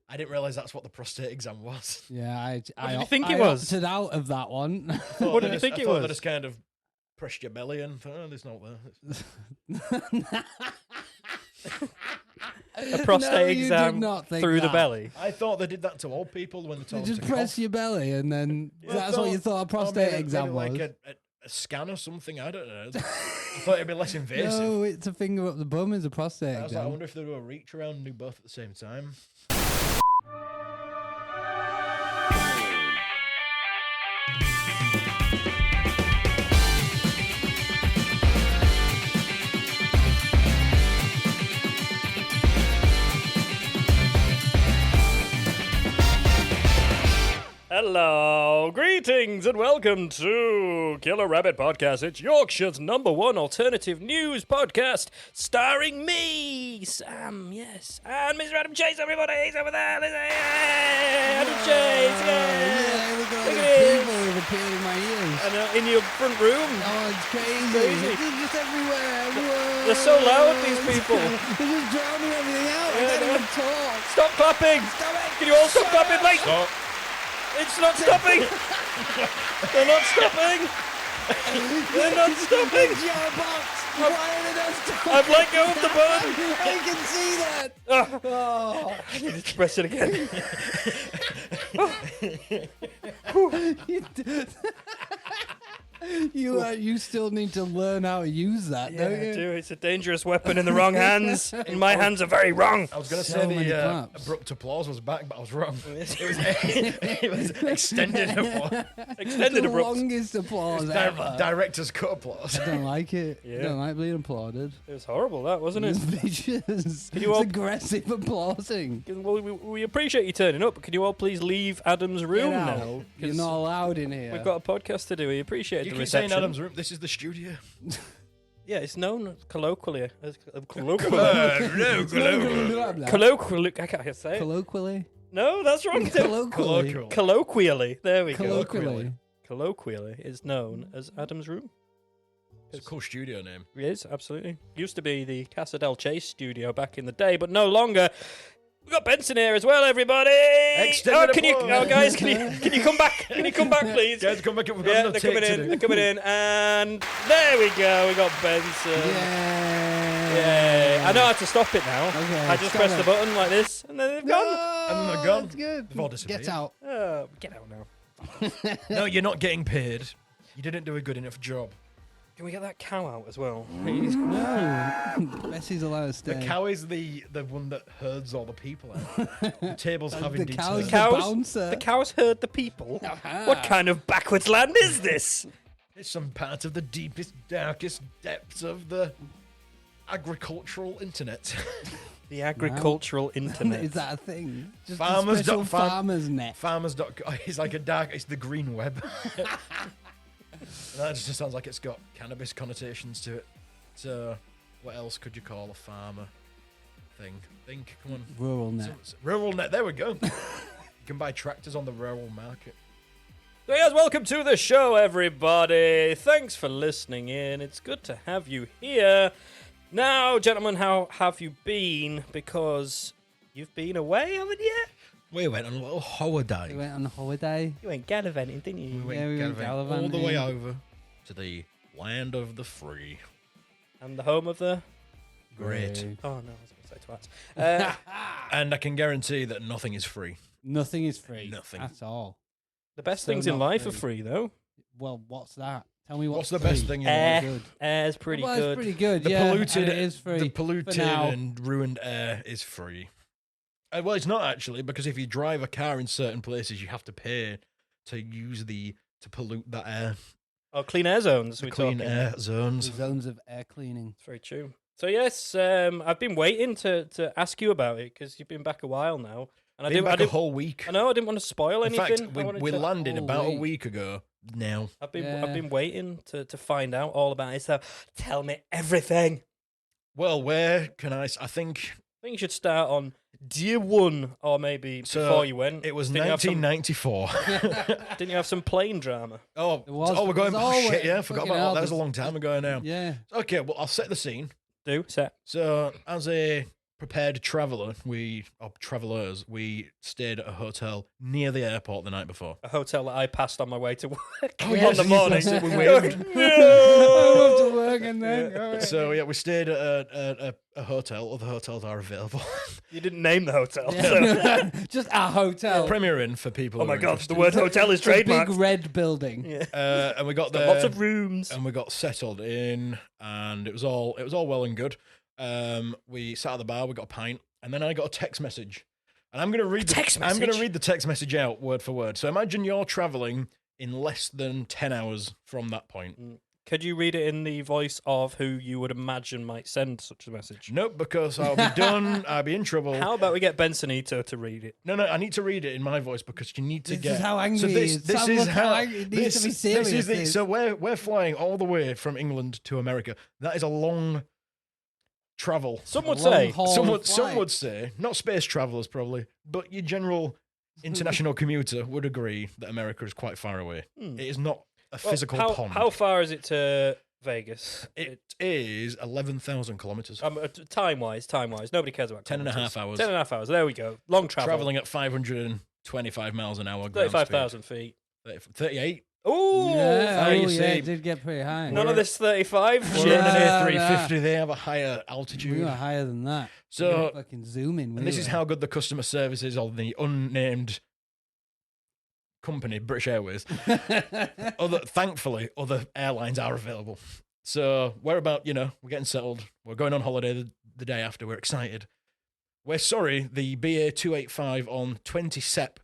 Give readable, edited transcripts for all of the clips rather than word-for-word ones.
I didn't realise that's what the prostate exam was. Yeah, I did you think it was? opted out of that one. What did you think it was? They just kind of pressed your belly and thought, oh, there's not there. A prostate exam through the belly. I thought they did that to old people when they You told them just to press cough. your belly and then Yeah, that's what you thought a prostate exam was. Like a scan or something, I don't know. I thought it'd be less invasive. No, it's a finger up the bum is a prostate I was like, I exam. wonder if they do a reach around and do both at the same time. Hello, greetings and welcome to Killer Rabbit Podcast. It's Yorkshire's #1 alternative news podcast starring me, Sam, yes, and Mr. Adam Chase, everybody, he's over there. Hey, Adam Chase, Yeah, look at all Look the at this. people who've appeared in my ears. And in your front room. Oh, it's crazy. Crazy. They're just everywhere. Whoa. They're so loud, these people. They're just drowning everything out. Yeah, I can't they even talk. Stop clapping. Stop it. Can you all stop clapping, mate? Stop. It's not stopping. They're not stopping. They're not stopping. Jar box. Why are they not stopping? I've let go of the button. I can see that. Ah, Oh. I need to press it again. You still need to learn how to use that, Yeah, don't I you? do. It's a dangerous weapon in the wrong hands. And my hands are very wrong. I was going to So say many the claps. abrupt applause was back, but I was wrong. It was extended applause. Extended The abrupt. longest applause ever. Director's cut applause. I don't like it. Yeah. I don't like being applauded. It was horrible, that, wasn't It's it? vicious. Can you It's all- aggressive applauding. Well, we appreciate you turning up, but can you all please leave Adam's room Get out. now? You're 'Cause not allowed in here. we've got a podcast to do. We appreciate You the keep saying reception. Adam's room. This is the studio. Yeah, it's known colloquially as Colloquially. I can't say it. Colloquially. No, that's wrong. Tim. Colloquially. Colloquially, there we go. Colloquially. Colloquially is known as Adam's room. It's a cool studio name. It is, absolutely. Used to be the Casa del Chase studio back in the day, but no longer. We've got Benson here as well, everybody. Extended applause. guys, can you come back? Can you come back, please? Guys, come back up. We've got Yeah, another they're take coming to in. do. They're coming in, and there we go. We got Benson. Yeah. Yay. I know how to stop it now. Okay, I just stop press it. the button like this, and then they've gone. And they're gone. That's good. They've all disappeared. Get out. Get out now. No, you're not getting paid. You didn't do a good enough job. Can we get that cow out as well? No. Bessie's allowed to stay. The cow is the one that herds all the people out. The tables have The indeed cow's turned. the Cows- bouncer. The cows herd the people. Aha. What kind of backwards land is this? It's some part of the deepest, darkest depths of the agricultural internet. The agricultural internet. Is that a thing? Just Farmers a special don't farm- farmer's net. Farmers.com. It's like it's the green web. That just sounds like it's got cannabis connotations to it. So, what else could you call a farmer thing? Think, come on. Rural net. Rural net, there we go. You can buy tractors on the rural market. So yes, welcome to the show, everybody. Thanks for listening in. It's good to have you here. Now, gentlemen, how have you been? Because you've been away, haven't you? We went on a little We holiday. went on holiday. You went gallivanting, didn't you? We Yeah, we went gallivanting all the way gallivanting. over to the land of the free. And the home of the... Great. Oh, no, I was going to say twats. And I can guarantee that nothing is free. Nothing is free. Nothing. At all. The best Still things in not life are free. free, though. Well, what's that? Tell me What's what's the best free. thing in Air. life? Good. Air's pretty Well, good. it's pretty good. The yeah, polluted, and it is free. the polluted For now. and ruined air is free. Well, it's not actually, because if you drive a car in certain places, you have to pay to use to pollute that air. Oh, clean air zones. The we're clean talking. air The zones. zones of air cleaning. It's very true. So yes, I've been waiting to ask you about it because you've been back a while now, and Been back I a didn't. whole week. I know I didn't want to spoil In anything. fact, I wanted we to- landed whole about a week. week ago now. I've been Yeah. waiting to find out all about it. So tell me everything. Well, where can I think I think you should start on Dear One, or maybe So, before you went. it was Didn't you have some- 1994. Didn't you have some plane drama? Oh, It was- we're it going was back. Shit, always- yeah, I forgot fucking about hell, that. That was a there's- long time ago now. Yeah. Okay, well, I'll set the scene. Do set. So, as a prepared traveller, travellers, we stayed at a hotel near the airport the night before. A hotel that I passed on my way to work Oh, on yes, the you morning. passed it, we waved. I love to work and then go. So yeah, we stayed at a hotel. Other hotels are available. You didn't name the hotel. So. Yeah. Just a hotel. Premier Inn for people. Oh who my are god, interested. the word hotel is It's a big trademarked. red building. Yeah. And we got Got there. lots of rooms. And we got settled in, and it was all well and good. We sat at the bar, we got a pint, and then I got a text message. And I'm going to read I'm going to read the text message out word for word. So imagine you're traveling in less than 10 hours from that point. Could you read it in the voice of who you would imagine might send such a message? Nope, because I'll be done. I'll be in trouble. How about we get Benson Ito to read it? No, I need to read it in my voice because you need to This get. is how angry so he this, is. this Sam, is look how how angry- it needs to be this serious, is the, this. so we're flying all the way from England to America. That is a long travel. Some would A long say. haul Some flight. would say, not space travelers probably, but your general international commuter would agree that America is quite far away. It is not a physical pond. How far is it to Vegas? It is 11,000 kilometers. Time-wise, nobody cares about 10 and a kilometers. half hours. 10 and a half hours, there we go. Long travel. Traveling at 525 miles an hour. 35,000 feet. 38. Ooh! Yeah, you yeah, see. it did get pretty high. None of this 35 We're shit. near Yeah, 350. They have a higher altitude. We were higher than that. So- We were fucking zooming. And this is how good the customer service is on the unnamed company, British Airways. Thankfully, other airlines are available. So we're we're getting settled. We're going on holiday the day after. We're excited. We're sorry, the BA 285 on 20 Sep.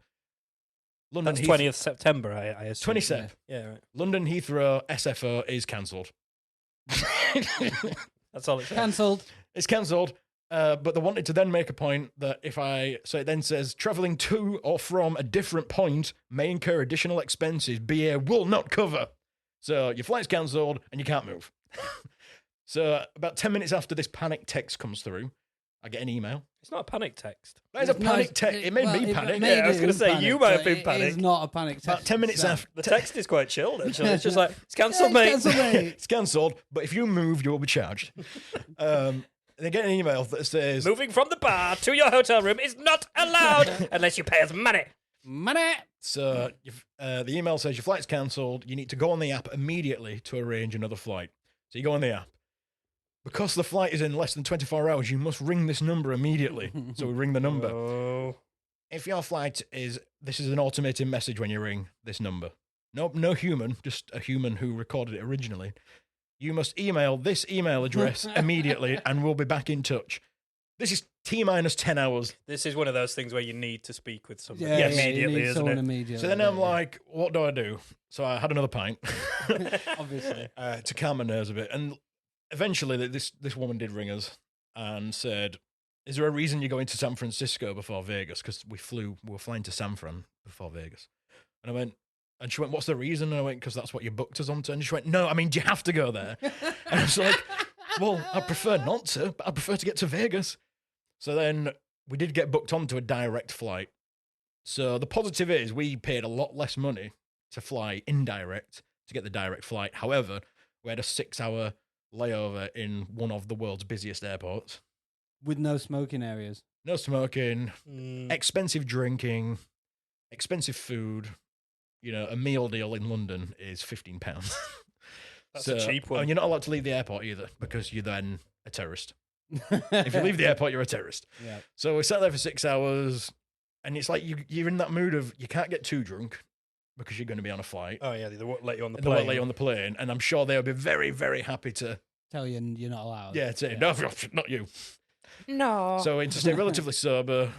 London That's 20th September, I assume. 20 Sep. Yeah, right. London Heathrow SFO is cancelled. That's all it says. Cancelled. It's cancelled. But they wanted to then make a point that so it then says travelling to or from a different point may incur additional expenses BA will not cover. So your flight's cancelled and you can't move. So about 10 minutes after this panic text comes through, I get an email. It's not a panic text. That is a It's panic not- text. It made me panic. made Yeah, I was it gonna say, panic, you might have but been It panicked. is not a panic text. About 10 minutes itself. after. The text is quite chilled, actually. It's just like, it's cancelled, Yeah, mate. cancelled, mate. It's cancelled, but if you move, you will be charged. They get an email that says, Moving from the bar to your hotel room is not allowed unless you pay us money. Money. so the email says your flight's cancelled. You need to go on the app immediately to arrange another flight. So you go on the app. Because the flight is in less than 24 hours, you must ring this number immediately. So we ring the number. Oh. If your flight this is an automated message when you ring this number. No human, just a human who recorded it originally. You must email this email address immediately and we'll be back in touch. This is T-minus 10 hours. This is one of those things where you need to speak with somebody Yeah, immediately, you need isn't someone it? immediately. So then I'm like, what do I do? So I had another pint obviously. to calm my nerves a bit. And eventually this woman did ring us and said, is there a reason you're going to San Francisco before Vegas? Because we were flying to San Fran before Vegas. And I went, and she went, what's the reason? And I went, because that's what you booked us onto. And she went, no, I mean, do you have to go there? And I was like, well, I prefer not to, but I prefer to get to Vegas. So then we did get booked onto a direct flight. So the positive is we paid a lot less money to fly indirect to get the direct flight. However, we had a 6-hour layover in one of the world's busiest airports. With no smoking areas. No smoking, Mm. expensive drinking, expensive food. A meal deal in London is £15. That's a cheap one. And you're not allowed to leave the airport either because you're then a terrorist. If you leave the airport, you're a terrorist. Yeah. So we sat there for 6 hours, and it's like you're in that mood of you can't get too drunk because you're going to be on a flight. Oh, yeah, they won't let you on the They won't plane. let you on the plane, and I'm sure they'll be very, very happy to Tell you you're not allowed. say, no, not you. No. So to stay relatively sober,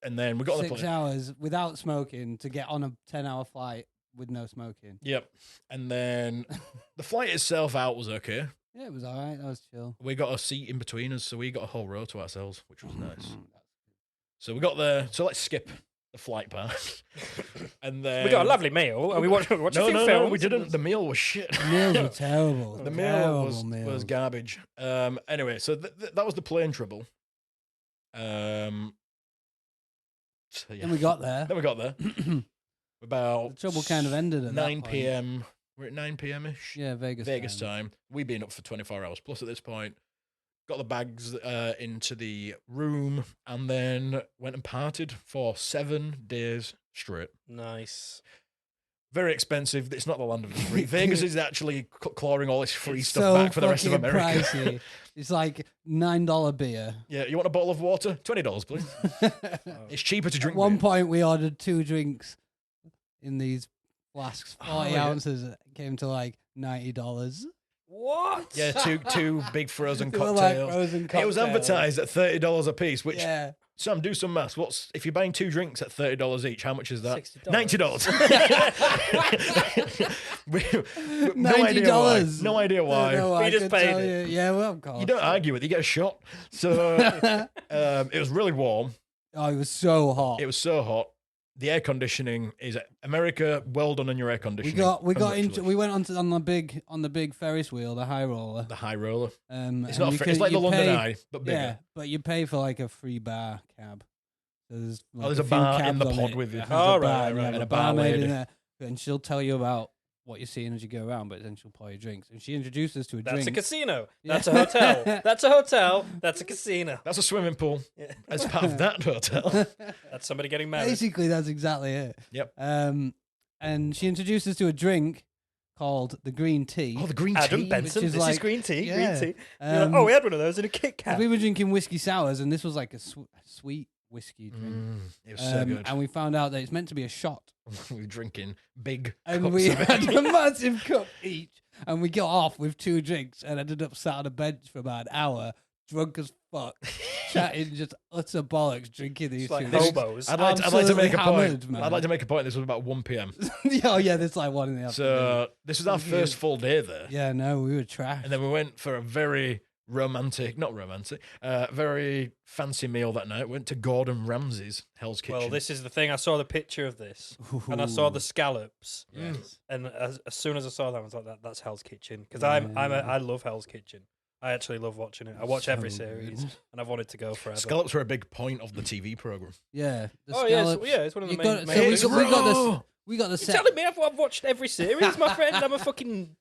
and then we got on the 6 plane. hours without smoking to get on a 10-hour flight with no smoking. Yep. And then the flight itself out was okay. Yeah, it was all right. That was chill. We got a seat in between us, so we got a whole row to ourselves, which was nice. Mm. So we got there. So let's skip the flight part. And then We got a lovely meal, and we watched a few No, films. we didn't. The meal was shit. The meals were terrible. The meal Terrible was meals. garbage. Anyway, so that was the plane trouble. So, yeah. Then we got there. Then we got there. About The trouble kind of ended at 9 that point. p.m. We're at 9 p.m. ish. Yeah, Vegas Time. We've been up for 24 hours plus at this point. got the bags into the room, and then went and partied for 7 days straight. Nice. Very expensive. It's not the land of the free. Vegas is actually clawing all this free It's stuff so back for the rest of fucking America. pricey. It's like $9 beer. Yeah, you want a bottle of water? $20, please. It's cheaper to At drink one beer. point, we ordered 2 drinks in these flasks, 40 Oh, yeah. ounces. It came to like $90. What? Yeah, two big frozen They were like cocktails. frozen It was cocktails. advertised at $30 a piece, which Yeah. Sam, do some maths. What's if you're buying 2 drinks at $30 each? How much is that? $60. $90. No idea why. $90. No idea why. No, We I just could paid tell it. you. Yeah, well, of course. You don't argue with it. You get a shot. So it was really warm. Oh, it was so hot. It was so hot. The air conditioning is America. Well done on your air we conditioning. got into Congratulations. we went on the big Ferris wheel, the high roller. The high roller. It's It's not. It's like the London Eye, but bigger. Yeah, but you pay for like a free bar cab. So there's like there's a few bar in cabs the on pod it. with you. There's Oh, a right, bar, right, and you right. have And a a bar barmaid in lady. there, and she'll tell you about what you're seeing as you go around, but then she'll pour you drinks. And she introduced us to a That's drink. a casino. Yeah. That's a hotel. That's a hotel. That's a casino. That's a swimming pool. Yeah. As part of that hotel. That's somebody getting married. Basically, that's exactly it. Yep. And she introduced us to a drink called the green tea. Oh, the green Adam tea. Benson. is This is like- green tea. yeah. Green tea. You're like, oh, we had one of those in a Kit 'Cause Kat. we were drinking whiskey sours, and this was like a sweet whiskey drink. It was so good. And we found out that it's meant to be a shot. We were drinking big And cups we of it. had a massive cup each. And we got off with 2 drinks and ended up sat on a bench for about an hour, drunk as fuck, chatting just utter bollocks, drinking these It's like 2 hobos. I'd like to Absolutely make a point. hammered, man. I'd like to make a point. This was about 1 p.m. Oh, yeah, this like 1 in the afternoon. So this was our first full day there. Yeah, no, we were trash. And then we went for a very very fancy meal that night. Went to Gordon Ramsay's Hell's Kitchen. Well, this is the thing. I saw the picture of this, and I saw the scallops. Yes. And as soon as I saw that, I was like, "That's Hell's Kitchen," because Yeah. I love Hell's Kitchen. I actually love watching it. I watch So every good. series, and I've wanted to go forever. Scallops were a big point of the TV program. Yeah. The Oh yeah, scallops. it's one of the You main. got- main so things. we got the You're set. telling me I've watched every series, my friend? I'm a fucking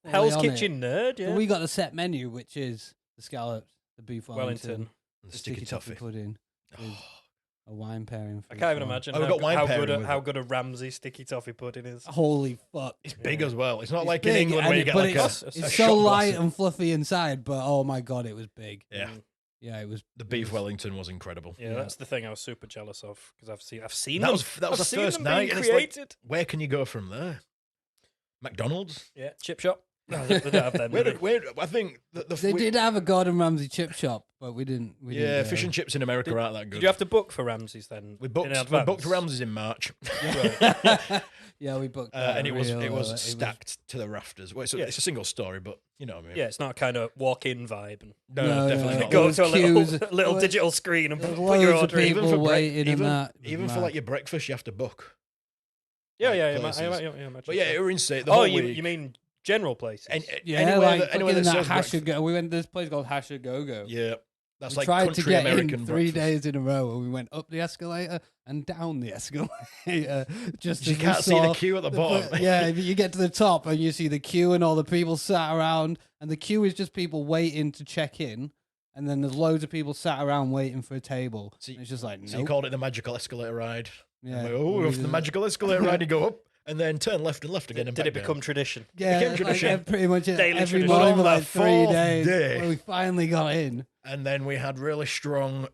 Hell's on it. Kitchen nerd. Yeah. We got the set menu, which is the scallops, the beef Wellington. Wellington, And the sticky toffee. pudding, with a wine pairing. For I can't each even one. imagine Oh, we got wine how pairing good with how it. good a Ramsay sticky toffee pudding is. Holy fuck! It's big as well. It's not It's like in big, England and where you it- get but like it's, a it's shot so light glass. and fluffy inside, but oh my god, it was big. Yeah, Yeah, it was. the beef Wellington was incredible. Yeah, Yeah. that's the thing I was super jealous of because I've seen That them. was I've the seen first them night, being and it's like, created. where can you go from there? McDonald's. Yeah, chip shop. No, they don't have them. do they? I think the They did have a Gordon Ramsay chip shop, but we didn't. We yeah, didn't, fish and chips in America aren't that good. Did you have to book for Ramsay's then? we in booked advance? Ramsay's in March, Yeah, we booked. that and it was real, stacked to the rafters. Well, Yeah. it's a single story, but you know what I mean. Yeah, it's not a kind of walk-in vibe. And No, definitely not. It go was to a queues. little There digital screen and was put your loads of order in. people Even for waiting and that. It was even for mad. like your breakfast, you have to book. Yeah, like, yeah, yeah. places. Imagine But yeah, so. it were insane. The Oh, whole you week. mean general places? And, Yeah, anywhere like that, anywhere fucking that that serves Hash breakfast. Go. We went to this place called Hash Go Go. Yeah, that's We like tried to country get American in 3 breakfast. days in a row, and we went up the escalator and down the escalator. Just You as we can't see the saw queue at the bottom. Yeah, you get to the top and you see the queue and all the people sat around, and the queue is just people waiting to check in, and then there's loads of people sat around waiting for a table. So And it's just like So you nope. called it the magical escalator ride. Yeah, And we off the magical escalator ride, you go up and then turn left and left again. and Did back it become tradition? yeah, became like, tradition. pretty much Daily every tradition. morning But for on like the 3 fourth days day- when we finally got in. down? And then we had really strong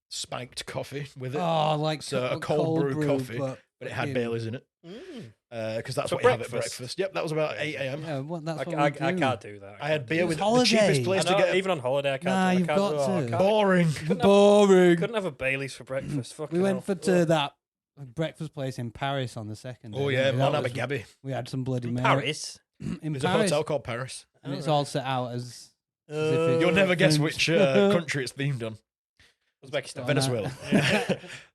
spiked coffee with it, Oh, like So a cold brew coffee, but but it had fucking- Baileys in it Mm. because that's For what you have at breakfast? breakfast. Yep, that was about 8 a.m. Yeah, well, that's I, what I, we I do. can't do that. I had It beer was with the cheapest holiday. place I know, to get. even on holiday, I can't. Nah, do, I you've can't got do, I to. can't- Boring. Boring. Couldn't have a Bailey's for breakfast. Fucking We hell. went to that breakfast place in Paris on the second. Oh day, yeah, didn't we? Mon That was- Abigabi. We had some Bloody Mary Paris. in There's a Paris, hotel called Paris. and it's all set out as if Uh, it's You'll never guess French. which country it's themed on. Uzbekistan. Venezuela. It's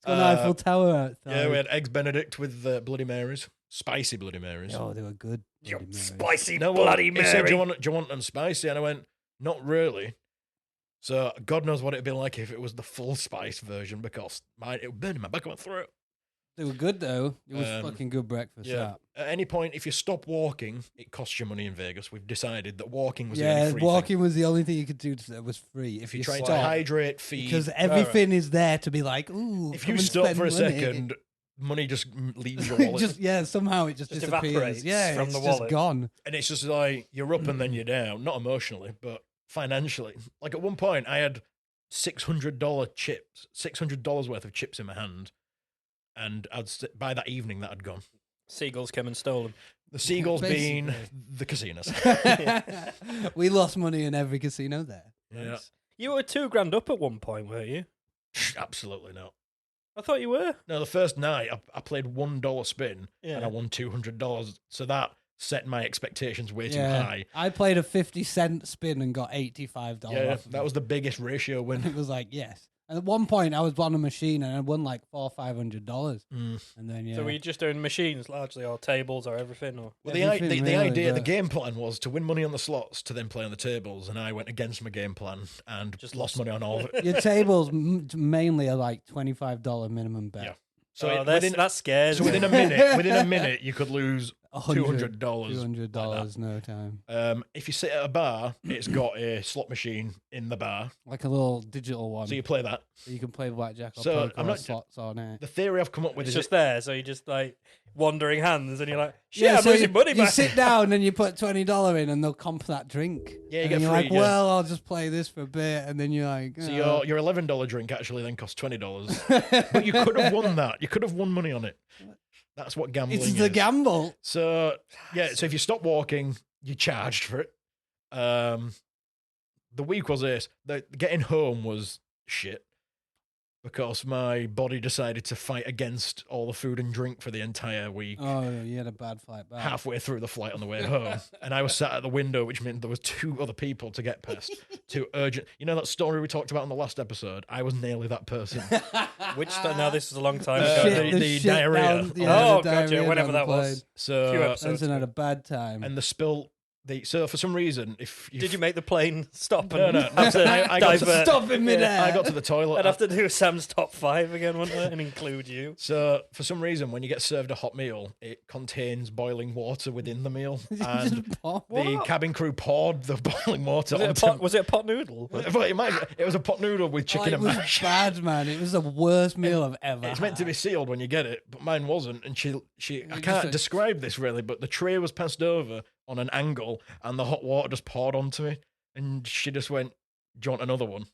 got an Eiffel Tower outside. Yeah, we had eggs Benedict with Bloody Marys, spicy Bloody Marys. Oh, they were good. You Bloody Marys. spicy No, well, Bloody he Mary. said, do you want them spicy? And I went, not really. So God knows what it'd be like if it was the full spice version because it would burn in my back of my throat. They were good though. It was fucking good breakfast. yeah. That. At any point, if you stop walking, it costs you money in Vegas. We've decided that walking was the only Yeah, free walking thing. was the only thing you could do that was free. If you're trying to stop, hydrate, feed, because everything is there to be like, ooh. if come you and stop spend for a money. second, money just leaves your It wallet. just somehow it just disappears. evaporates Yeah, from it's the just wallet. gone. And it's just like you're up and then you're down. Not emotionally, but financially. Like at one point, I had $600 chips, $600 worth of chips in my hand, and by that evening that had gone. Seagulls came and stole them. The seagulls being Basically. the casinos. We lost money in every casino there. Yeah, You were $2,000 up at one point, weren't you? absolutely not. I thought you were. No, the first night I played $1 spin Yeah. and I won $200. So that set my expectations way too Yeah, high. I played a 50-cent spin and got $85. Yeah, off of that it. was the biggest ratio And win. it was like, yes. And at one point, I was on a machine and I won like $400 or $500. Mm. And then, yeah. So were you just doing machines largely, or tables, or everything? Or Well, Everything the really, idea, the but- game plan was to win money on the slots to then play on the tables, and I went against my game plan and Just just lost lost. money on all of it. Your tables mainly are like $25 minimum bet. Yeah. So oh, it- that scares so me. within a minute, you could lose $200. $200, no time. If you sit at a bar, it's got a slot machine in the bar, Like a little digital one. so you play that. So you can play blackjack or So, poker I'm or not- slots on it. The theory I've come up with It's is just there, so you're just like wandering hands, and you're like, shit, Yeah, I'm so losing money you back. sit down and you put $20 in and they'll comp that drink. Yeah, you and get you're free, like, yeah. well, I'll just play this for a bit. And then you're like, so oh. your $11 drink actually then costs $20, but you could have won that. You could have won money on it. That's what gambling It's is. the gamble. So yeah, so if you stop walking, you're charged for it. The week was this. Getting home was shit because my body decided to fight against all the food and drink for the entire week. Oh, you had a bad flight back. Halfway through the flight on the way home, and I was sat at the window, which meant there was two other people to get past. Two urgent. You know that story we talked about in the last episode? I was nearly that person. Now this was a long time Uh, ago. shit. now. the diarrhea. Down, Oh, the gotcha, diarrhea whenever down that the was. plane. Few So episodes. Benson had a bad time. and the spill. So for some reason, if Did you make the plane stop No, and no. I got to divert? Stop in midair. I got to the toilet. I'd have to do Sam's top 5 again, wouldn't I? And include you. So, for some reason, when you get served a hot meal, it contains boiling water within the meal, and Just pop. the cabin crew poured the boiling water Was it a pot noodle? Well, it was a pot noodle with Oh, chicken it and was mash. bad, man. It was the worst meal I've ever It's meant to be sealed when you get it, but mine wasn't. And I just can't a- describe this really, but the tray was passed over on an angle, and the hot water just poured onto me, and she just went, "Do you want another one?"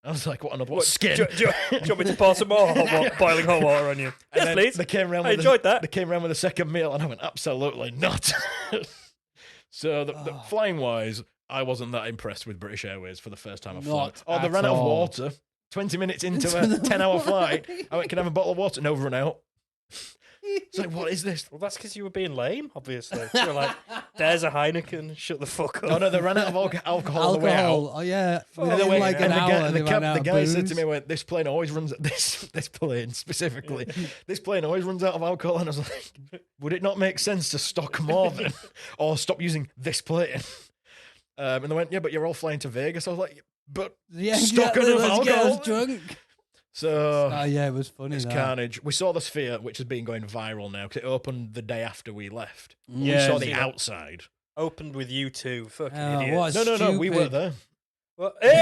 I was like, "What another one? Skin?" Do you want me to pour some more boiling hot water on you? And Yes, then please. They came around I with enjoyed that. They came around with a second meal, and I went, absolutely not. So, the flying wise, I wasn't that impressed with British Airways for the first time I flew. Not Oh, they at ran out of all. water. 20 minutes into a 10-hour flight, I went, "Can I have a bottle of water?" No, run out. It's like, what is this? Well, that's because you were being lame, obviously. You were like, there's a Heineken, shut the fuck up. Oh no, they ran out of alcohol on the way out. Alcohol. Oh yeah. And Within they like went- an and the guy- hour, and they the ran cap- out the of guy said to booze. me, "Went, this plane always runs this plane specifically. This plane always runs out of alcohol." And I was like, "Would it not make sense to stock more then, or stop using this plane?" And they went, "Yeah, but you're all flying to Vegas." I was like, "But Yeah, stock exactly. enough Let's get us alcohol." drunk. So Oh yeah, it was funny. it's that. carnage. We saw the Sphere, which has been going viral now because it opened the day after we left. Yeah, we saw see the that. outside. Opened with you two, fucking Oh, idiots. what No, we stupid. weren't there. Well, hey!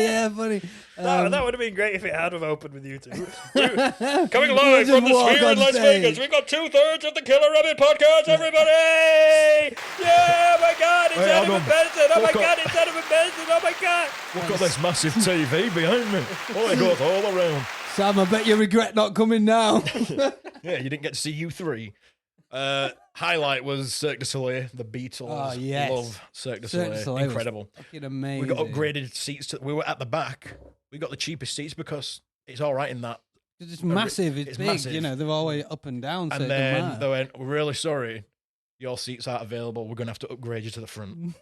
Yeah, funny. That would have been great if it had have opened with you two. Coming You live just from the walk Sphere on in Las stage. Vegas, we've got 2/3 of the Killer Rabbit podcast, everybody! Yeah, oh my god, it's Hey, Adam hold and on. Benson! Oh my Look up. god, it's Adam and Benson! Oh my god! We've got this massive TV behind me. Oh, it goes all around. Sam, I bet you regret not coming now. Yeah, you didn't get to see U3. Highlight was Cirque du Soleil, the Beatles. Oh, yes. Love Cirque du Cirque Soleil. du Soleil was Incredible. Fucking amazing. We got upgraded seats. We were at the back. We got the cheapest seats because it's all right in that. It's massive. It's, it's big. massive. You know, they're always up and down. So And it doesn't then matter. they went, "We're really sorry. Your seats aren't available. We're going to have to upgrade you to the front."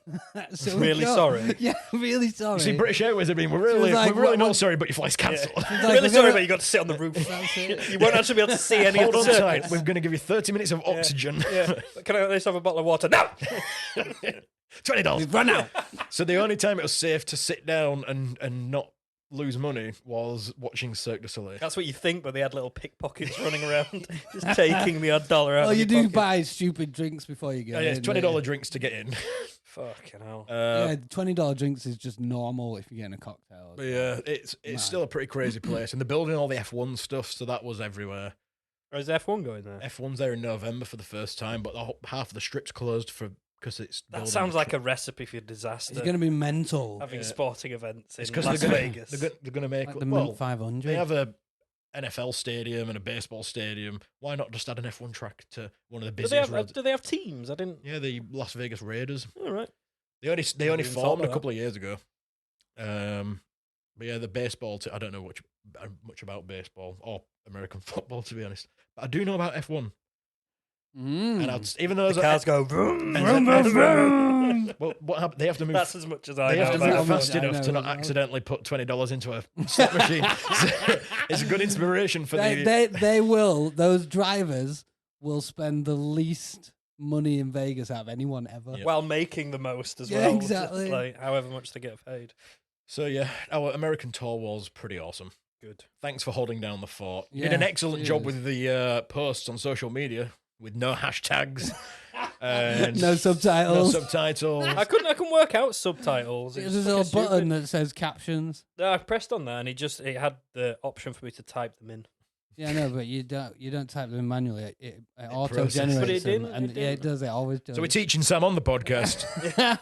So we Really got- sorry? Yeah, really sorry. You see, British Airways have been, we're really like, not what- sorry, but your flight's cancelled. It's like, really we're sorry, gonna- but you got to sit on the roof. That's it. You won't actually be able to see any Hold of on the tight. circus. We're going to give you 30 minutes of oxygen. Yeah. Can I at least have a bottle of water? No! $20. We've run out. So the only time it was safe to sit down and not lose money was watching Cirque du Soleil. That's what you think, but they had little pickpockets running around, just taking the odd dollar out. Well, of you your do pocket. buy stupid drinks before you go. Oh, yeah, it's in, $20 drinks to get in. Fucking hell. Yeah, $20 drinks is just normal if you're getting a cocktail. But yeah, it's still a pretty crazy place, and they're building all the F1 stuff, so that was everywhere. Or is F1 going there? F1's there in November for the first time, but half of the strip's closed because it's. That sounds like a recipe for disaster. It's going to be mental. Having sporting events in because Las Vegas. They're going to make Like the well, Mint 500. they have a NFL stadium and a baseball stadium. Why not just add an F1 track to one of the busiest roads? Do they have teams? I didn't. Yeah, the Las Vegas Raiders. All right. They only Never even formed thought a of couple of years ago. But yeah, the baseball. I don't know much about baseball or American football, to be honest. But I do know about F1. And even though The cars go vroom, and vroom, then- vroom, vroom. well, what happened? They have to move. That's as much as I They have know to about move that. fast I enough know to not as well. accidentally put $20 into a slot machine. So it's a good inspiration for the. They will. Those drivers will spend the least money in Vegas out of anyone ever. Yeah. While making the most as Yeah, well. exactly. Just like however much they get paid. So yeah, our American tour was pretty awesome. Good. Thanks for holding down the fort. You Yeah, did an excellent job cheers. with the posts on social media with no hashtags and No subtitles. No subtitles. I couldn't work out subtitles. There's was a little fucking button stupid. that says captions. No, I pressed on that and it had the option for me to type them in. Yeah, no, but you don't type them manually. It auto processes. But generates it them, didn't, and it yeah, it didn't. does. It always does. So we're teaching Sam on the podcast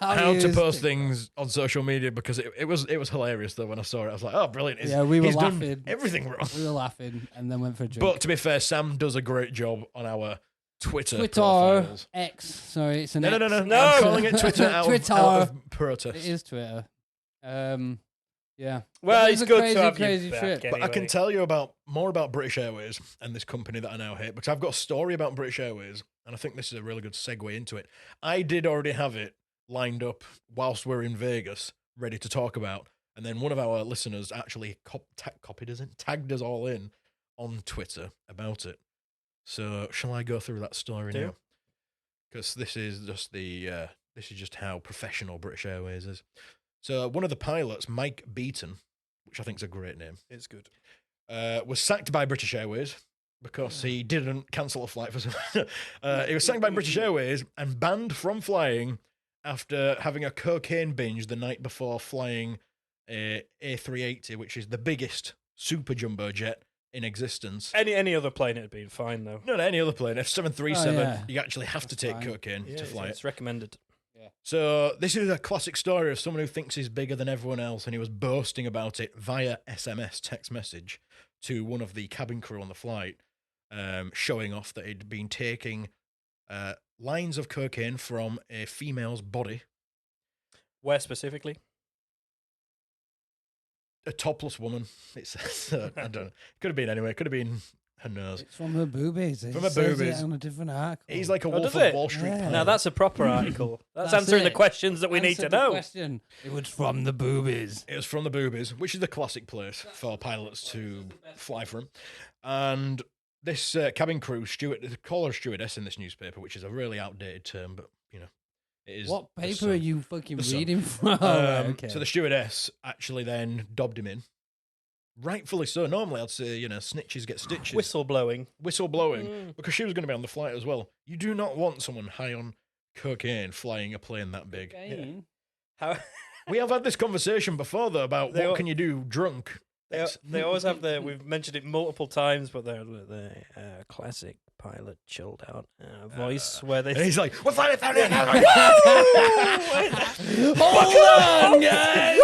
how to post things on social media because it was hilarious though when I saw it. I was like, oh, brilliant! Yeah, we were he's done laughing. everything wrong. We were laughing and then went for a drink. But to be fair, Sam does a great job on our Twitter Twitter profiles. X. Sorry, it's an No, X. no, no, no. No. I'm calling it Twitter out Twitter. of protest. It is Twitter. Yeah. Well, It it's was a good crazy, to have crazy you back trip. anyway. But I can tell you more about British Airways and this company that I now hate because I've got a story about British Airways and I think this is a really good segue into it. I did already have it lined up whilst we're in Vegas, ready to talk about, and then one of our listeners actually copied us in, tagged us all in on Twitter about it. So shall I go through that story Do. now? Because this is just how professional British Airways is. So one of the pilots, Mike Beaton, which I think is a great name, It's good. was sacked by British Airways because he didn't cancel a flight for some. He was sacked by British Airways and banned from flying after having a cocaine binge the night before flying a A380, which is the biggest super jumbo jet in existence. Any other plane it'd been fine though. Not any other plane. F737, Oh, yeah. you actually have to That's take fine. cocaine Yeah, to fly it. it's recommended. So this is a classic story of someone who thinks he's bigger than everyone else, and he was boasting about it via SMS text message to one of the cabin crew on the flight, showing off that he'd been taking lines of cocaine from a female's body, Where specifically? a topless woman. It's I don't know. It could have been anywhere. It could have been her nose. It's from her boobies. It From her says it boobies. on a different article. He's like a Oh, Wolf does of it? Wall Street. Yeah. pilot. Now that's a proper article. That's That's answering the it. questions that we need to Answered the know. question. It was from the boobies. It was from the boobies, which is the classic place for pilots to fly from. And this cabin crew, they call her stewardess in this newspaper, which is a really outdated term, but, you know, it is. What the paper sun. are you fucking The sun. reading from? Right, okay. So the stewardess actually then dobbed him in. Rightfully so. Normally I'd say, snitches get stitches. Whistle blowing. Whistle blowing. Because she was going to be on the flight as well. You do not want someone high on cocaine flying a plane that big. Cocaine? How We have had this conversation before, though, about They what all- can you do drunk. they always have we've mentioned it multiple times, but they're the classic pilot chilled out voice where they And he's like, we're flying. Hold on, guys!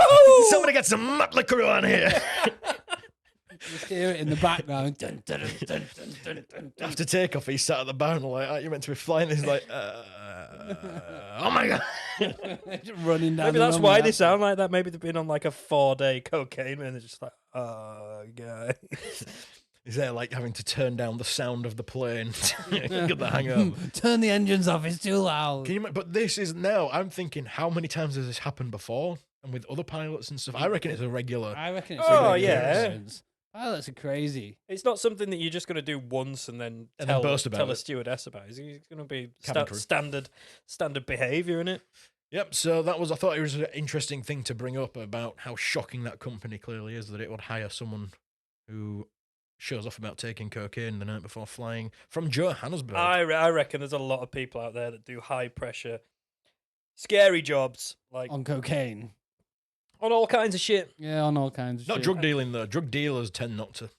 Somebody get some Mötley Crüe on here. Just hear it in the background. Dun, dun, dun, dun, dun, dun, dun. After takeoff, he sat at the bow and like, aren't you meant to be flying? He's like, oh my God. Just running down. maybe the that's runway why they after. sound like that. Maybe they've been on like a 4-day cocaine and they're just like, oh, guy. He's there like having to turn down the sound of the plane. Get the hangover. Turn the engines off. It's too loud. Can you? But this is now. I'm thinking, how many times has this happened before? And with other pilots and stuff, I reckon it's a regular. I reckon it's. Oh, a regular yeah. occurrence. Pilots are crazy. It's not something that you're just going to do once and then And tell, then boast about tell a it. stewardess about. It's going to be Cabin crew. standard behaviour, in it. Yep, so I thought it was an interesting thing to bring up about how shocking that company clearly is, that it would hire someone who shows off about taking cocaine the night before flying from Johannesburg. I reckon there's a lot of people out there that do high pressure, scary jobs, like On cocaine. on all kinds of shit. Yeah, on all kinds of Not shit. drug dealing, though. Drug dealers tend not to.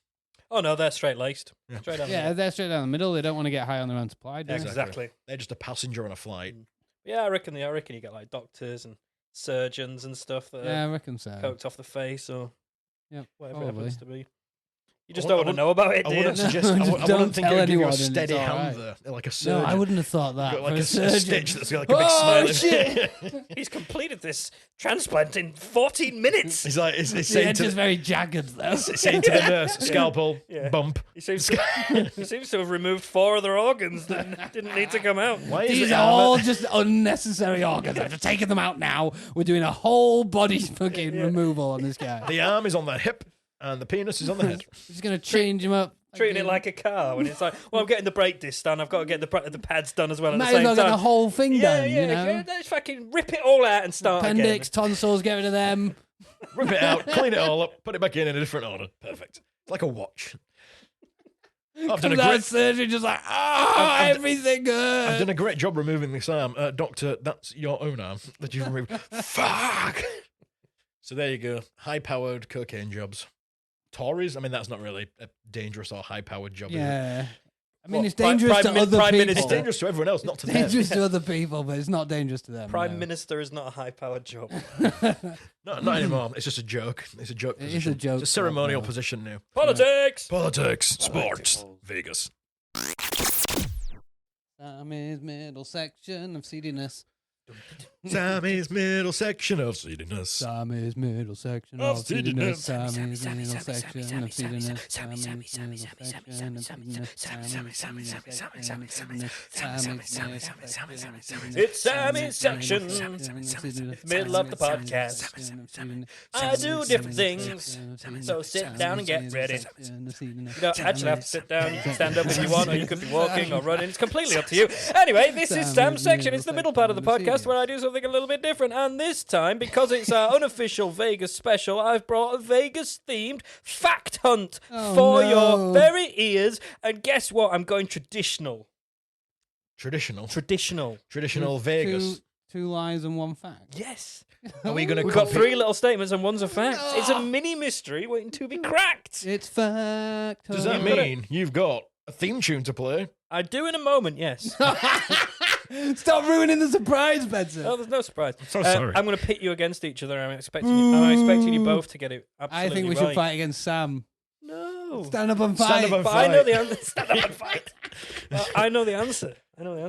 Oh no, they're straight laced. Yeah. Straight down the Yeah, middle. they're straight down the middle. They don't want to get high on their own supply, do they? Exactly. They're just a passenger on a flight. Yeah, I reckon you get like doctors and surgeons and stuff that Yeah, I are reckon so. coked off the face or Yep, whatever it probably. happens to be. You just I don't wouldn't- want to know about it, I do wouldn't you? suggest. I Just wouldn't don't think tell it'd give you a anyone and it's steady all hand right. there, like a No, surgeon. I wouldn't have thought that. Got like for a surgeon. stitch that's got like a big Oh, smile. shit! He's completed this transplant in 14 minutes. He's like, it's The saying edge to is very jagged, though. saying to the nurse, scalpel, Yeah. bump. He seems to have removed 4 other organs that didn't need to come out. Why is These the are arm- all just unnecessary organs. I've just taken them out now. We're doing a whole body fucking removal on this guy. The arm is on the hip and the penis is on the head. Just going to change him up. Treating it like a car when it's like, well, I'm getting the brake disc done. I've got to get the pads done as well at Might the as same well get the time. whole thing done, you know? yeah, let's fucking rip it all out and start Appendix, tonsils, get rid of them. Rip it out, clean it all up, put it back in a different order. Perfect. It's like a watch. I've done Comes a out of great, surgery just like, I've- everything I've hurts. done a great job removing this arm. Doctor, that's your own arm that you've removed. Fuck! So there you go. High-powered cocaine jobs. Tories? I mean, that's not really a dangerous or high-powered job, is it? Yeah. I mean, What, it's dangerous to other Prime people. Minister? It's dangerous to everyone else, not to them. Dangerous to other people, but it's not dangerous to them. Prime no. Minister is not a high-powered job. Not anymore. It's just a joke. It's a joke It is position. a joke It's a ceremonial job now. position now. Politics! Politics, sports, Vegas. Sammy's middle section of seediness. Sammy's middle section of seediness. Sammy's middle section Of of seediness. seediness. Sammy's middle section of seediness. Sammy's middle section of seediness. It's Sammy's section. It's middle of the podcast. I do different things, so sit down and get ready. You don't actually have to sit down. You can stand up if you want, or you could be walking or running. It's completely up to you. Anyway, this is Sam's section. It's the middle part of the podcast where I do something a little bit different. And this time, because it's our unofficial Vegas special, I've brought a Vegas-themed fact hunt for your very ears. And guess what? I'm going traditional. Traditional. Traditional. Vegas. Two lies and one fact. Yes. Are we going to We've got 3 little statements and one's a fact. It's a mini mystery waiting to be cracked. It's fact. Does that mean you've got a theme tune to play? I do in a moment, yes. Stop ruining the surprise, Benson. Oh, there's no surprise. So sorry. I'm going to pit you against each other. I'm expecting you both to get it absolutely I think we right. should fight against Sam. No. Stand up and fight. Stand up and But I know the answer. Stand up and fight. I know the answer.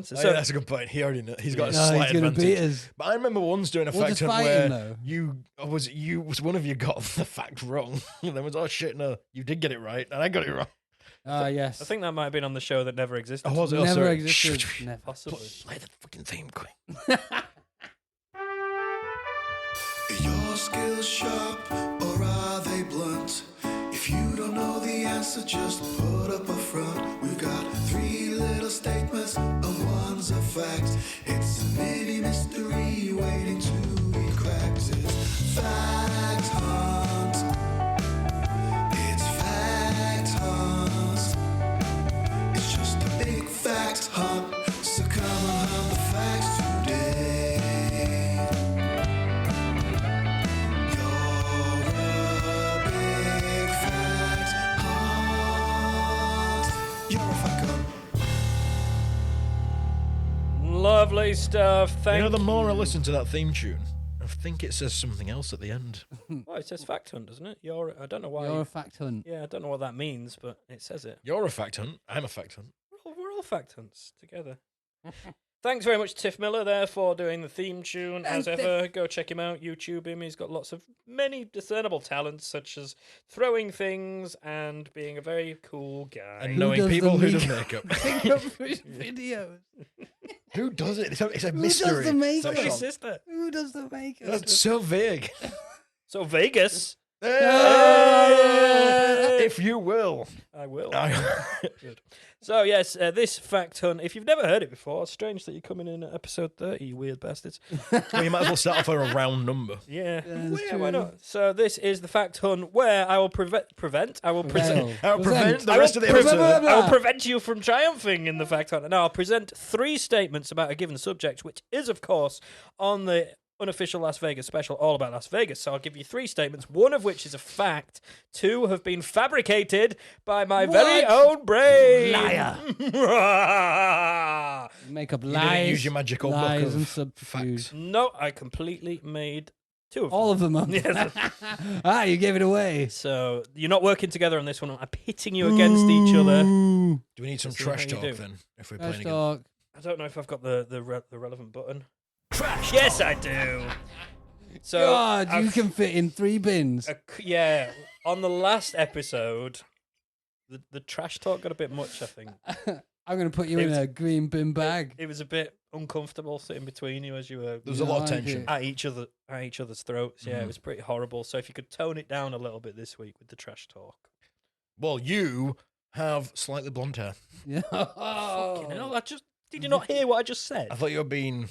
So So that's a good point. He already knows. He's got a No, slight he's going to beat advantage. us. But I remember once doing a We'll fact just hunt fight where him, though. was one of you got the fact wrong. And then was, oh shit, no, you did get it right, and I got it wrong. Ah, yes. I think that might have been on the show that never existed. Oh, was it? Oh, Never sorry. existed. Never. Possibly. Play the fucking theme, Queen. Your skills sharp or are they blunt? If you don't know the answer, just put up a front. We've got 3 little statements and one's a fact. It's a mini mystery waiting to be cracked. It's fact hunt. It's fact hunt. It's just a big fact hunt. So come and hunt the facts today. You're a big fact hunt. You're a fact hunt. Lovely stuff. Thank You know, the more I listen to that theme tune, I think it says something else at the end. Oh, it says fact hunt, doesn't it? I don't know why. You're a fact hunt. Yeah, I don't know what that means, but it says it. You're a fact hunt. I'm a fact hunt. We're all fact hunts together. Thanks very much, Tiff Miller, there for doing the theme tune. As ever, go check him out, YouTube him. He's got many discernible talents, such as throwing things and being a very cool guy. And Who knowing does people the who does makeup? makeup. Makeup for his videos. Who does it? It's a Who does mystery. the makeup? That's my sister. Who does the makeup? That's so vague. So Vegas. If you will. I will. Good. So, yes, this fact hunt, if you've never heard it before, it's strange that you're coming in at episode 30, you weird bastards. Well, you might as well start off with a round number. Yeah, that's why true. not? So, this is the fact hunt where I will prevent I'll prevent the rest of the Present. episode. I will prevent you from triumphing in the fact hunt. Now, I'll present 3 statements about a given subject, which is, of course, on the unofficial Las Vegas special, all about Las Vegas. So I'll give you 3 statements, one of which is a fact, 2 have been fabricated by my very own brain. Liar. Make up You lies. didn't use your magical book lies and of subterfuge. facts. No, I completely made 2 of them. All of them. Yes. You gave it away. So you're not working together on this one. I'm pitting you against each other. Ooh. Do we need some Let's see trash how you talk do. then? If we're Trash playing again. talk. I don't know if I've got the relevant button. Trash. Yes, I do. So God, you I've- can fit in 3 bins. yeah, on the last episode, the trash talk got a bit much, I think. I'm going to put you It in was- a green bin bag. It was a bit uncomfortable sitting between you as you were There was a lot of like tension. it. at each other's throats. Yeah, Mhm. it was pretty horrible. So if you could tone it down a little bit this week with the trash talk. Well, you have slightly blonde hair. Yeah. Fucking hell, did you not hear what I just said? I thought you were being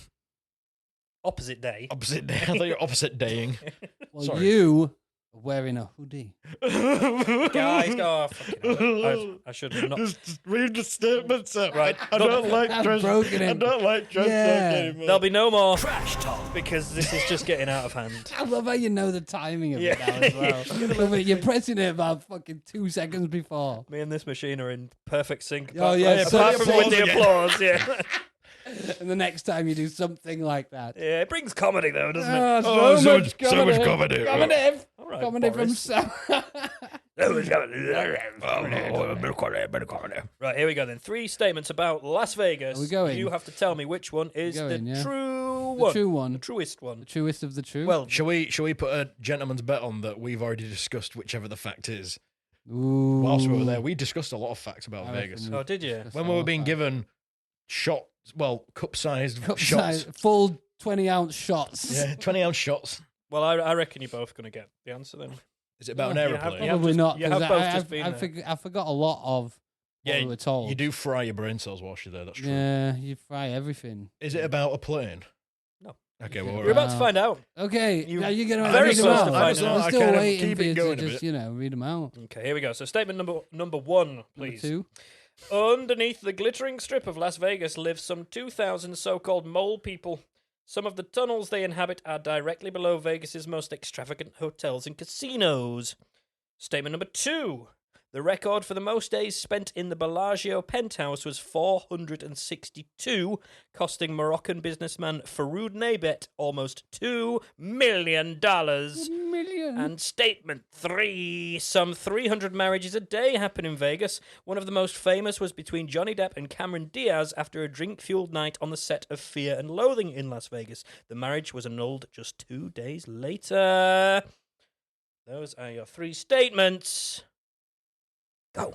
Opposite day. opposite day. I thought you were opposite daying. Well, Sorry. you are wearing a hoodie. Guys, oh, fucking hell. I should have not. Just read the statements out. Right. I don't like I've trash. broken I him. don't like trash Yeah. talk anymore. There'll be no more trash talk because this is just getting out of hand. I love how you know the timing of it Yeah. now as well. But you're pressing it about fucking 2 seconds before. Me and this machine are in perfect sync. Oh, yeah, apart so- from with the again. applause, yeah. And the next time you do something like that. Yeah, it brings comedy though, doesn't it? Oh, so much comedy. Comedy. All right, Comedy from Boris. Sam. Right, here we go then. 3 statements about Las Vegas. Are we going? You have to tell me which one is going, the yeah? true The one. true one. The truest one. The truest of the true. Well, Shall we put a gentleman's bet on that we've already discussed whichever the fact is? Ooh. Whilst we were there, we discussed a lot of facts about I Vegas. reckon oh, did you? discussed When a we lot were of being facts. given cup-sized Cup shots. size, full 20-ounce shots. Yeah, 20-ounce shots. Well, I reckon you're both going to get the answer then. Is it about Yeah, an you have- aeroplane? you have Probably just- not. you have 'cause both I, just been there. I forgot a lot of what Yeah, we were told. You do fry your brain cells whilst you're there, that's true. Yeah, you fry everything. Is it about a plane? No. Okay, Is well, it We're about to Wow. find out. Okay, You- now you're going to very read them close out. to finding out. I'm I still kind of waiting keep for it you going to a just, bit. Okay, read them out. here we go. So statement number 1, Number please. 2. Underneath the glittering strip of Las Vegas live some 2,000 so-called mole people. Some of the tunnels they inhabit are directly below Vegas's most extravagant hotels and casinos. Statement number 2. The record for the most days spent in the Bellagio penthouse was 462, costing Moroccan businessman Faroud Nabet almost $2 million. Million. And statement 3. Some 300 marriages a day happen in Vegas. One of the most famous was between Johnny Depp and Cameron Diaz after a drink-fueled night on the set of Fear and Loathing in Las Vegas. The marriage was annulled just 2 days later. Those are your 3 statements. Go.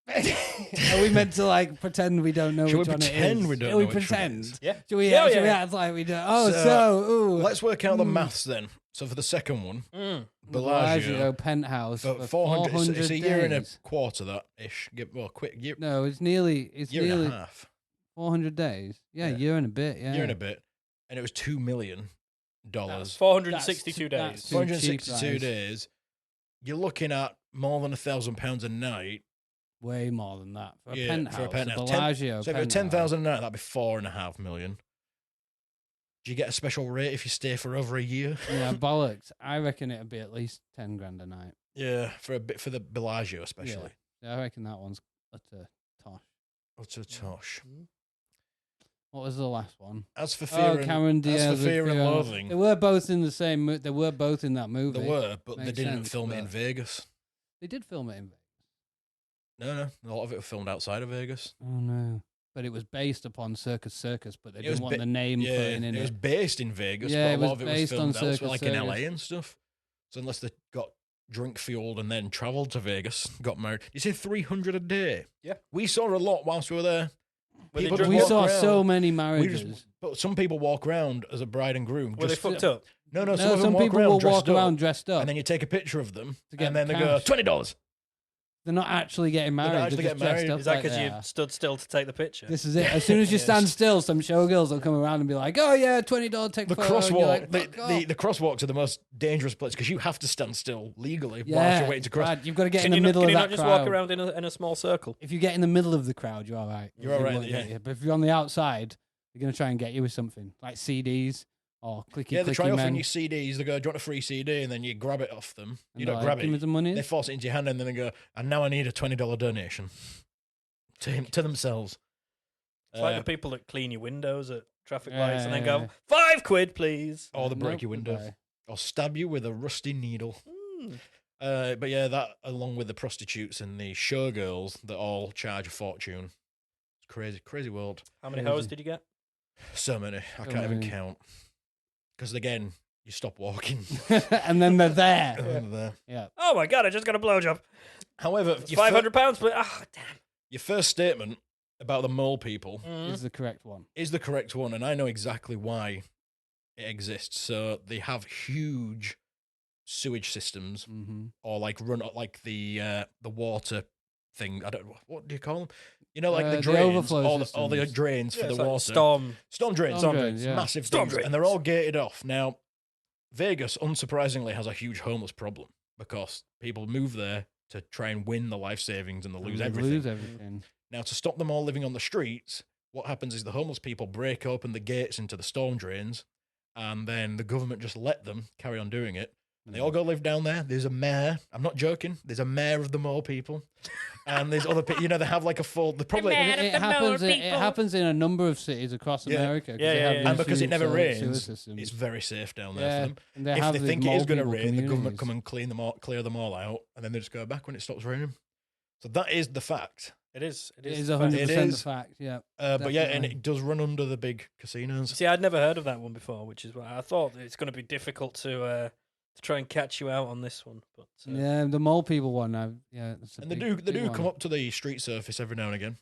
Are we meant to pretend we don't know Should we which one it pretend is? we don't Shall we know which one it pretend? is? Yeah. Should we, Yeah, should we yeah. act like we don't? Oh, So, ooh. Let's work out the Hmm. maths then. So for the second one, Mm. Bellagio, penthouse for for 400, it's a year and a days. quarter, that-ish. Quick, year, No, it's nearly year and a half. 400 days. Yeah, Yeah. year and a bit. Yeah, Year and a bit. And it was $2 million. That's 462 That's days. too 462 cheap, days. You're looking at more than £1,000 a night. Way more than that for a Yeah, penthouse. for a penthouse. Bellagio. So if it was penthouse. 10,000 a night, that'd be $4.5 million. Do you get a special rate if you stay for over a year? Yeah, bollocks. I reckon it'd be at least 10 grand a night. Yeah, for the Bellagio especially. Yeah, I reckon that one's utter tosh. What's a tosh? What was the last one? As for Fear, Cameron Diaz. as for with Fear and Fear and- Loathing, They were both in the same. They were both in that movie. they were, but they Makes didn't sense, film it in but- Vegas. They did film it in Vegas. No, a lot of it was filmed outside of Vegas. Oh no! But it was based upon Circus, but they It was didn't want ba- the name Yeah, putting in it was it. based in Vegas, Yeah, but it a was lot of it was based on filmed elsewhere, Circus like in LA Circus. and stuff. So unless they got drink fueled and then travelled to Vegas, got married. You say 300 a day? Yeah. We saw a lot whilst we were there. Were they People drunk? We walk saw around. so many We marriages. just, but some people walk around as a bride and groom. Were they just fucked up? No, No, some people will walk around dressed up. and then you take a picture of them, To get and then they cash. go $20. They're not actually getting married. not actually They're just getting dressed married. up Is that like because they you are. stood still to take the picture? This is it. As soon as you stand still, some showgirls will come around and be like, "Oh yeah, $20 take The photo." And you're crosswalk, like, "Fuck off." the crosswalks are the most dangerous place because you have to stand still legally whilst Yeah, you're waiting to cross. Brad, you've got to get Can in you the not, middle can of you that not just crowd. walk around in a small circle? If you get in the middle of the crowd, you're all right. You're all They right, won't yeah. get you. But if you're on the outside, they're going to try and get you with something like CDs or clicky Yeah, they try clicky offering men. you CDs. They go, "Do you want a free CD?" And then you grab it off them. And You they're don't like, grab "Give me it. some money." They force it into your hand, and then they go, "And now I need a $20 donation." To themselves. It's like the people that clean your windows at traffic Yeah, lights and then yeah, go, £5, please. Or they break Nope, your window. goodbye. Or stab you with a rusty needle. Mm. But yeah, that along with the prostitutes and the showgirls that all charge a fortune. It's crazy, crazy world. How many Crazy. hoes did you get? So many. I So can't even many. count. Because again, you stop walking. And then they're there. and then they're there. Yeah. Oh my God, I just got a blowjob. However, It's £500, please. Ah, damn. your first statement about the mole people Mm. Is the correct one. is the correct one, and I know exactly why it exists. So they have huge sewage systems, Mm-hmm. or like run like the water thing. I don't what do you call them? You know, like the The drains, overflow all the systems. drains Yeah, for it's the like water. Storm Drains, Storm drains, yeah. massive Storm things, and they're drains. all gated off. Now, Vegas, unsurprisingly, has a huge homeless problem because people move there to try and win the life savings and they lose everything. Lose everything. Now, to stop them all living on the streets, what happens is the homeless people break open the gates into the storm drains, and then the government just let them carry on doing it. They all go live down there. There's a mayor. I'm not joking. There's a mayor of the mole people. And there's other people, they have like a full, they probably, mayor. It happens in a number of cities across Yeah. America. 'cause Yeah, they yeah, have yeah. these and because it huge never sewer rains, systems. it's very safe down there Yeah, for them. and they If have they these think it mole is going to people rain, the government communities. come and clear them all out, and then they just go back when it stops raining. So that is the fact. It is. It is the fact. 100% the is. fact. Yeah. But yeah, and Definitely. it does run under the big casinos. See, I'd never heard of that one before, which is why I thought it's going to be difficult to try and catch you out on this one. But Yeah, the mole people one. That's a And they big- do big come one. up to the street surface every now and again.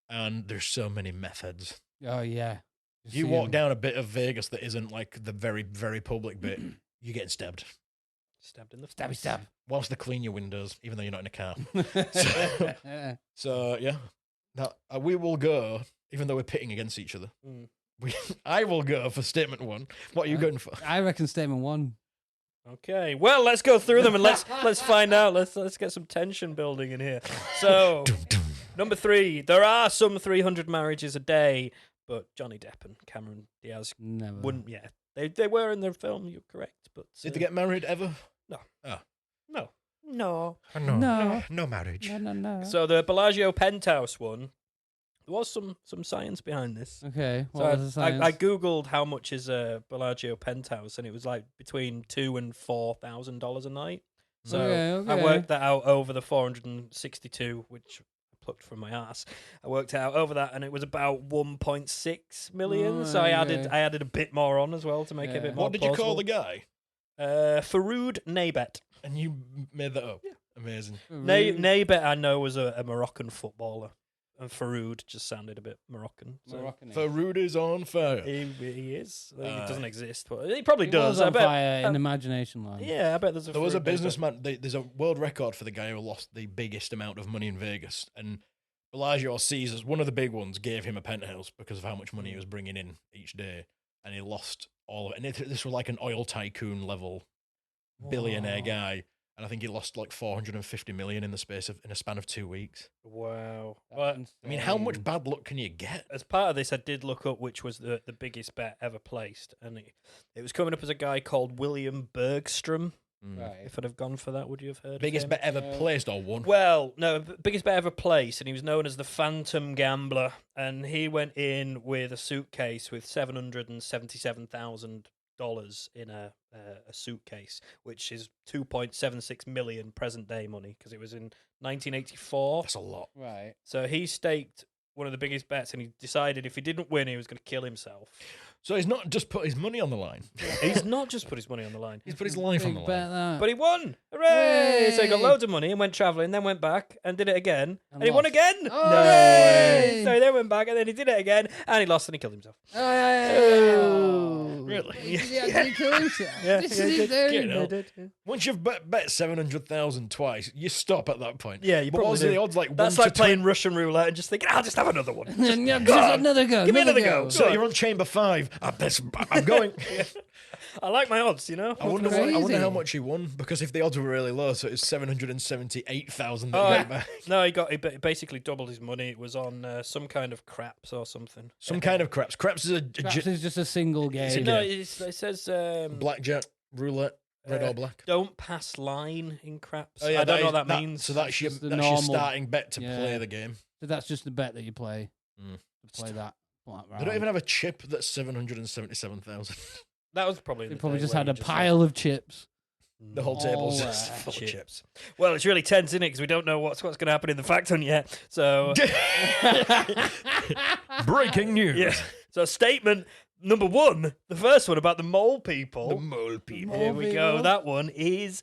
And there's so many meth heads. Oh yeah. You see walk 'em. down a bit of Vegas that isn't like the very, very public bit, you're getting stabbed. stabbed in the Stabby face. stab. Whilst they clean your windows, even though you're not in a car. Yeah. So yeah, now we will go, even though we're pitting against each other. Mm. I will go for statement one. What are you going for? I reckon statement one. Okay, well, let's go through them and let's find out. Let's get some tension building in here. So, number 3, there are some 300 marriages a day, but Johnny Depp and Cameron Diaz Never. wouldn't. Yeah, they were in their film. You're correct, but Did they get married ever? no. No, No. no marriage. No. So the Bellagio penthouse one, there was some science behind this. Okay. So What was the science? I googled how much is a Bellagio penthouse, and it was like between $2,000 and $4,000 a night. So Okay. I worked that out over the 462, which I plucked from my ass. I worked it out over that, and it was about 1.6 million. So I Okay. added a bit more on as well to make it a Yeah. bit more. What did you call the guy? Faroud Naybet. And you made that up. Yeah. Amazing. Naybet, I know, was a Moroccan footballer, and Faroud just sounded a bit Moroccan. So. Moroccan. Faroud is on fire. He is. He doesn't exist, but he probably He does. was I on bet. fire in imagination line. Yeah, I bet there's a. There was a Faroud Naybet. businessman. There's a world record for the guy who lost the biggest amount of money in Vegas, and Bellagio or Caesars, one of the big ones, gave him a penthouse because of how much money he was bringing in each day, and he lost all of it. And this was like an oil tycoon level billionaire Whoa. guy, and I think he lost like 450 million in a span of 2 weeks. Wow. That's Well, I mean, how much insane. bad luck can you get? as part of this, I did look up which was the biggest bet ever placed, and it was coming up as a guy called William Bergstrom. Right. If I'd have gone for that, would you have heard? Biggest of him? bet ever placed or won? Well, no, biggest bet ever placed, and he was known as the Phantom Gambler, and he went in with a suitcase with $777,000 in a suitcase, which is 2.76 million present day money because it was in 1984. That's a lot. Right. So he staked one of the biggest bets, and he decided if he didn't win, he was going to kill himself. So he's not just put his money on the line. He's not just put his money on the line. He's put his life on the Big line. bet that. But he won! Hooray! So he got Yay! loads of money and went travelling, then went back and did it again. And he won lost. again! Oh, No yay! So he then went back and then he did it again and he lost and he killed himself. Oh, Really? Did he actually kill himself? Yeah, This yeah, is he did. very- You know. Yeah. Once you've bet 700,000 twice, you stop at that point. Yeah, you But probably what's do. the odds? Like That's 1 like to playing Russian roulette and just thinking, I'll just have another one. Yeah, Go on. another go. Give me another another go. So you're on chamber 5. I'm going. I like my odds, you know? I wonder Crazy. how much he won, because if the odds were really low, so it's 778,000 that Oh, he got back. No, he basically doubled his money. It was on some kind of craps or something. Some kind of craps. Craps is a Perhaps it's just a single game. No, game. it says blackjack, roulette, red or black. don't pass line in craps. Oh, yeah, I don't know what is- that means. So that's your just the your normal- starting bet to Yeah. play the game. So that's just the bet that you play. Mm. To play that. They don't even have a chip that's 777,000. That was probably. They the probably day just where had he a pile said, of chips. The whole table's All just that full of chips. chips. Well, it's really tense, isn't it? Because we don't know what's going to happen in the fact hunt yet. So Breaking news. yeah. So statement number 1, the first one about the mole people. The mole people. Here we go. people. That one is.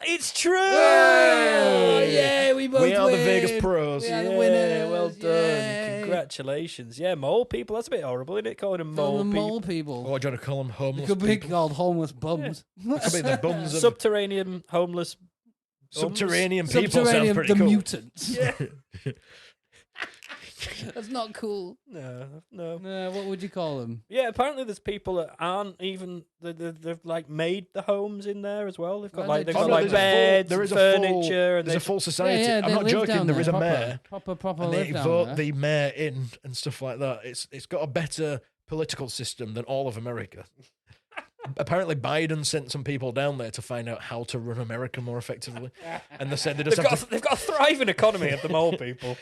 It's true. Oh, yeah, we both We are the win. Vegas pros. We are the Yeah, winners. well done. Yay. Congratulations. Yeah, mole people. That's a bit horrible, isn't it? Calling them Call mole them people. mole people. What do you want to call them? It Homeless could be people? called homeless bums. It could be the bums of Subterranean homeless. subterranean people. Sounds Subterranean, pretty the cool. mutants. Yeah. That's not cool. No. No, what would you call them? Yeah, apparently there's people that aren't even they've like made the homes in there as well. They've got Well, like they they've just- got Oh, no, like there's beds, there and is a full- furniture, and There's a they full society. Yeah, I'm they not live joking. down There is a proper, mayor, Proper and they live down vote there. the mayor in and stuff like that. It's got a better political system than all of America. Apparently, Biden sent some people down there to find out how to run America more effectively, and they said they just they've got a thriving economy of the mole people.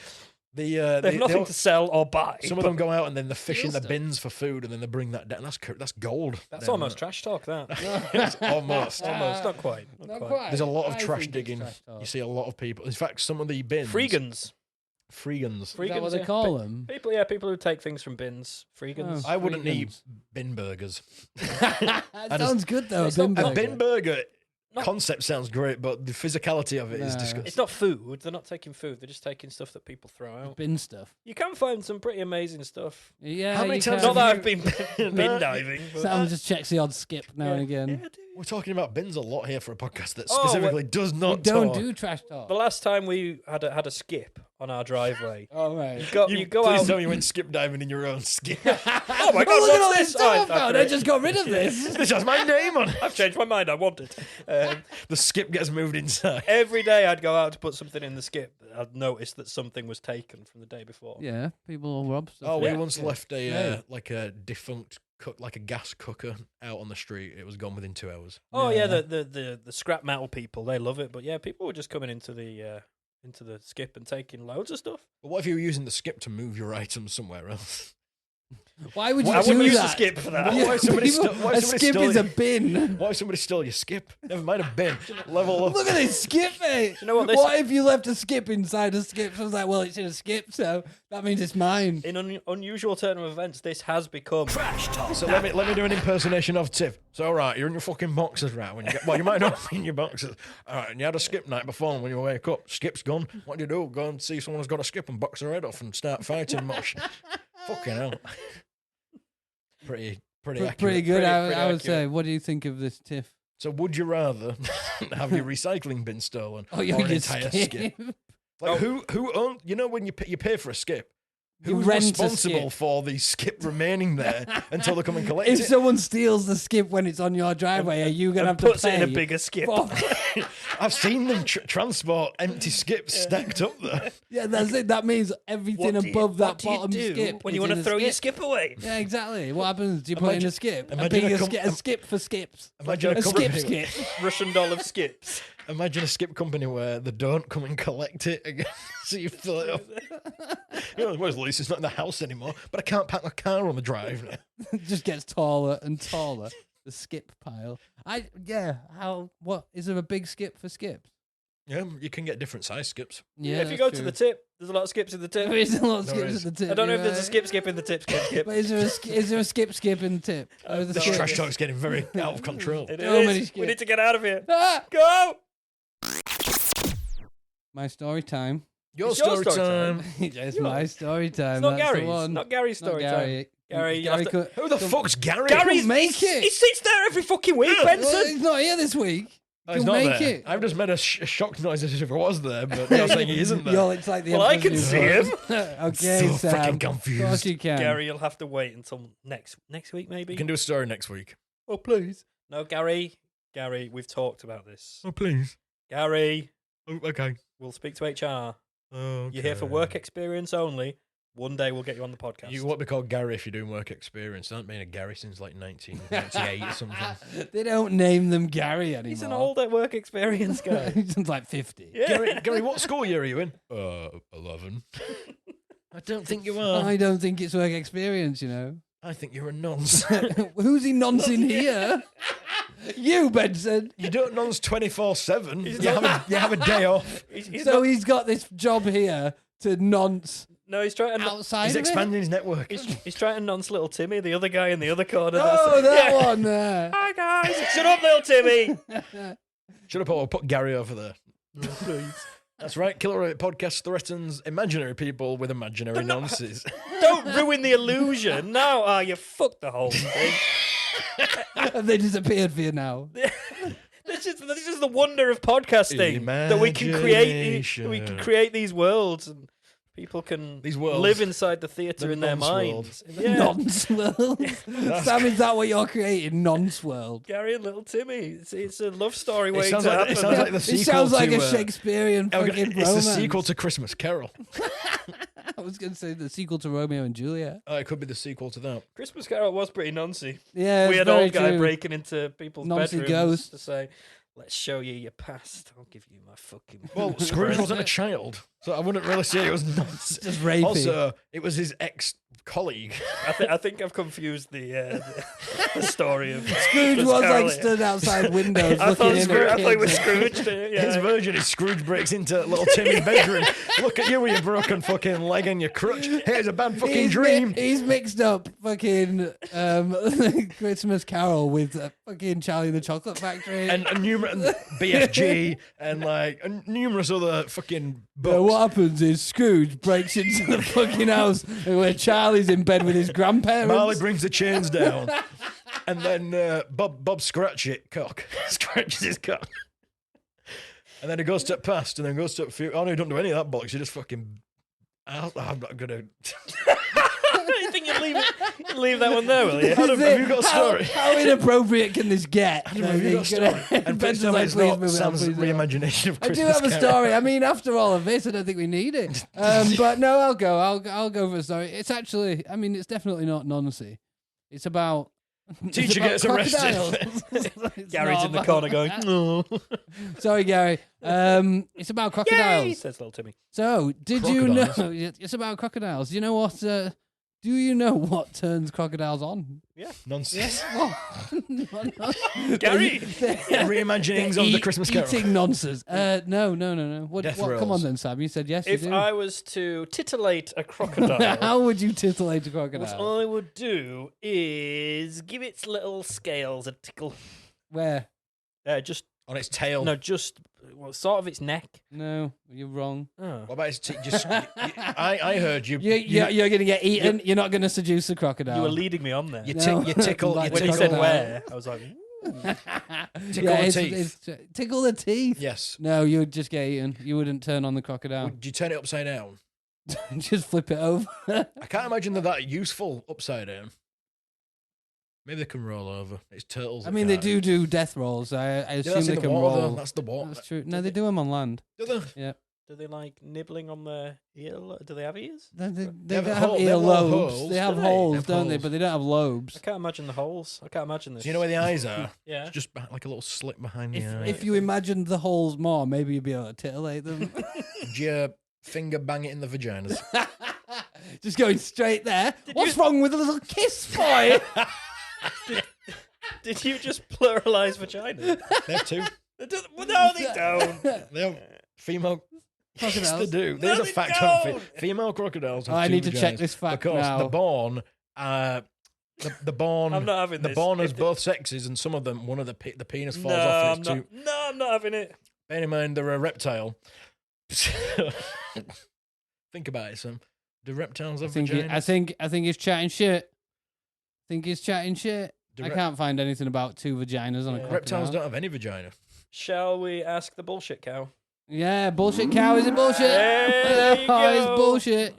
they They have nothing to sell or buy. Some of them go out and then they fish in the stuff. bins for food, and then they bring that down. That's gold. That's down almost there. trash talk. That It's almost. almost not quite. Not quite. There's a lot of I trash think it's digging. trash talk. You see a lot of people. In fact, some of the bins. Freegans. Freegans. Is that what Freegans, they yeah. call them? People who take things from bins. Freegans. Oh. I wouldn't eat Freegans. bin burgers. That sounds good though. It's Bin not- A burger. bin burger No. concept sounds great, but the physicality of it is No. disgusting. It's not food. They're not taking food. They're just taking stuff that people throw out. Bin stuff. You can find some pretty amazing stuff. Yeah. How many you times can. Not have that you- I've been bin diving. But Sam just checks the odd skip now and again. Yeah, I do. We're talking about bins a lot here for a podcast that Oh, specifically does We not don't talk. do trash talk. The last time we had a skip on our driveway, Oh right. you go Please out. tell me you went skip diving in your own skin. Oh my God! Look at all What's this this? stuff I found. I just got rid of this. This has my name on it. I've changed my mind. I want it. The skip gets moved inside. Every day I'd go out to put something in the skip. I'd notice that something was taken from the day before. Yeah, people will rob stuff. Oh, we Yeah. once left a Yeah. like a defunct like a gas cooker out on the street. It was gone within 2 hours. Oh yeah, Yeah. the scrap metal people, they love it. But yeah, people were just coming into the skip and taking loads of stuff. But what if you were using the skip to move your items somewhere else? Why would you I do wouldn't use the that? skip for that. Why if somebody People- why if a somebody skip stole is a it? bin. What if somebody stole your skip? Never mind a bin. Level up. Look at this skip, mate. You know what this- What if you left a skip inside a skip? So I was like, well, it's in a skip, so that means it's mine. In unusual turn of events, this has become trash talk. So let me do an impersonation of Tiff. So all right, you're in your fucking boxers, right? When you get, well, you might not be in your boxers. All right, and you had a skip night before, and when you wake up, skip's gone. What do you do? Go and see someone who's got a skip and box their head off and start fighting much. Fucking hell. Pretty accurate. Pretty good, Pretty I would accurate. say. What do you think of this, Tiff? So would you rather have your recycling bin stolen Oh, or you an get entire skip. skip? Like who owns? You know when you pay for a skip. You Who's rent a responsible skip. for the skip remaining there until they come and collect If it? someone steals the skip when it's on your driveway, are you gonna have and to puts pay? it in a bigger skip. for- I've seen them transport empty skips stacked up there. yeah, that's it. That means everything above that bottom skip when is you want in to a throw your skip. skip away? Yeah, exactly. What happens? Do you put it in a skip? imagine A skip for skips. Imagine A a skip company, skip. Russian doll of skips. imagine a skip company where they don't come and collect it again, so you fill it up. You know, where's Lisa? It's not in the house anymore, but I can't park my car on the drive now. It just gets taller and taller. The skip pile. What is there a big skip for skips? Yeah, you can get different size skips. Yeah, if you go to the tip, there's a lot of skips in the tip. There is a lot of There skips is. at the tip. I don't know if you're there's a right. skip in the tip, skip. But is there a skip in the tip? Or is the no. skip- Trash talk's getting very out of control. It So many is. skips. We need to get out of here. Ah! Go! My story time. Your It's your story story time. It's my story time. It's not That's the Gary's. one. Not Gary's Not story time. Gary. Gary, you'll have to- could- Who the fuck's Gary? Gary's make it. He sits there every fucking week, Well, Benson. he's not here this week. Oh, he's He'll not make there. it. I've just made a shock noise as if it was there, but you're saying he isn't there. It's like the Well, I Emperor's can New see Clothes. him. Okay, So Sam. fucking Of course confused. you can. Gary, you'll have to wait until next week, maybe. You can do a story next week. Oh, please. No, Gary, we've talked about this. Oh, please. Gary, Oh, okay. we'll speak to HR. Okay. You're here for work experience only. One day we'll get you on the podcast. You won't be called Gary if you're doing work experience. There hasn't been a Gary since like 1998 or something. They don't name them Gary anymore. He's an old at work experience guy. He's like 50. Yeah. Gary, what school year are you in? 11. I don't think you are. I don't think it's work experience, you know. I think you're a nonce. Who's he noncing here? You, Benson. You don't nonce 24/7. He's You not- have a day off. He's So not- he's got this job here to nonce no, he's trying to. outside He's of it? expanding his network. He's trying to nonce little Timmy, the other guy in the other corner. Oh, that Yeah. one there. Hi guys, shut up, little Timmy. Should have put Gary over there. Please. That's right. Killer Rabbit Podcast threatens imaginary people with imaginary nonces. Don't ruin the illusion. No, you fucked the whole thing. And they disappeared for you now. This is the wonder of podcasting that we can create. That we can create these worlds and people can These worlds. live inside the theatre The in their nonce world. minds. Yeah. Nonce world. Sam, is that what you're creating? Nonce world. Gary and little Timmy. It's a love story It waiting sounds to like- happen. it sounds like the It sequel sounds like to, a Shakespearean Oh, fucking it's romance. the sequel to Christmas Carol. I was going to say the sequel to Romeo and Juliet. Oh, it could be the sequel to that. Christmas Carol was pretty noncy. Yeah, We it's had an very old guy true. breaking into people's Noncy bedrooms ghost. to say, "Let's show you your past. I'll give you my fucking." Well, Scrooge wasn't a child, so I wouldn't really say it was nonce. Just rapey. Also, it was his ex-colleague. I think I've confused the story of Scrooge was like stood outside windows I thought looking in at it was kids. Scrooge. Yeah. His version is Scrooge breaks into little Timmy's bedroom. Look at you with your broken fucking leg and your crutch. Here's a bad fucking He's dream. He's mixed up fucking Christmas Carol with fucking Charlie and the Chocolate Factory. And BFG and like numerous other fucking books. So what happens is Scrooge breaks into the fucking house where Charlie's in bed with his grandparents. Marley brings the chains down, and then Bob scratches his cock, and then he goes to past, and then goes to future. Oh no, he don't do any of that bollocks. You just fucking. I'm not gonna. You think you'd leave that one there, will you? Adam, have you got a story? How inappropriate can this get? Adam, have you got a story? And Benson's please like, it's please not move it on, Sam's please move it on. reimagination of I Christmas do have a Carol. story. I mean, after all of this, I don't think we need it. But no, I'll go. I'll go for a story. It's actually, I mean, it's definitely not noncy. It's about Teacher it's gets about arrested. crocodiles. It's Gary's not in the about corner going, that. "No." Sorry, Gary. It's about Yay! crocodiles. Says little Timmy. So, did you know? Crocodiles? It's about crocodiles. You know what? Do you know what turns crocodiles on? Nonsense. Gary! Reimaginings of the Christmas Carol. Eating nonsense. No. What? Death Come on rolls. then, Sam. You said yes. If you do. I was to titillate a crocodile, How would you titillate a what crocodile? I would do is give its little scales a tickle. Where? Just On its tail. sort of its neck. No, you're wrong. Oh. What about its I heard you. You're going to get eaten. You're not going to seduce a crocodile. You were leading me on there. You, No. you tickle. Like you When he tickle. said where, I was like, Tickle the teeth. Tickle the teeth. Yes. No, you would just get eaten. You wouldn't turn on the crocodile. Would you turn it upside down? Just flip it over. I can't imagine they're that useful upside down. Maybe they can roll over. It's turtles. I that mean, they can't. do death rolls. I Yeah, assume that's they in the can water. roll. Though. That's the water. That's true. No, they do them on land. Do they? Yeah. do they like nibbling on their ear? Do they have ears? They have don't a have hole- they have little earlobes. holes, They have do they? holes, They have don't they? holes. But they don't have lobes. I can't imagine the holes. I can't imagine this. Do you know where the eyes are? Yeah. It's just like a little slit behind the If- eye. If you imagined the holes more, maybe you'd be able to titillate them. Do you finger bang it in the vaginas? Just going straight there. What's wrong with a little kiss, boy? Did you just pluralize vagina? They have two. No, they don't. They have, Female. Yes, they Crocodiles. do. There's No, a they fact don't. on female crocodiles. Have I two need to check vaginas this fact because now. the born, the born, I'm not having the this. born has If both sexes, and some of them, one of the penis No, falls off. I'm And it's not. too. No, I'm not having it. Bear in mind, they're a reptile. Think about it, Sam. Do reptiles have vaginas? I think he's chatting shit. Do I rep- can't find anything about two vaginas on a crocodile. Reptiles don't have any vagina. Shall we ask the bullshit cow? Yeah, bullshit cow. Is it bullshit? There you Oh, it's go. bullshit.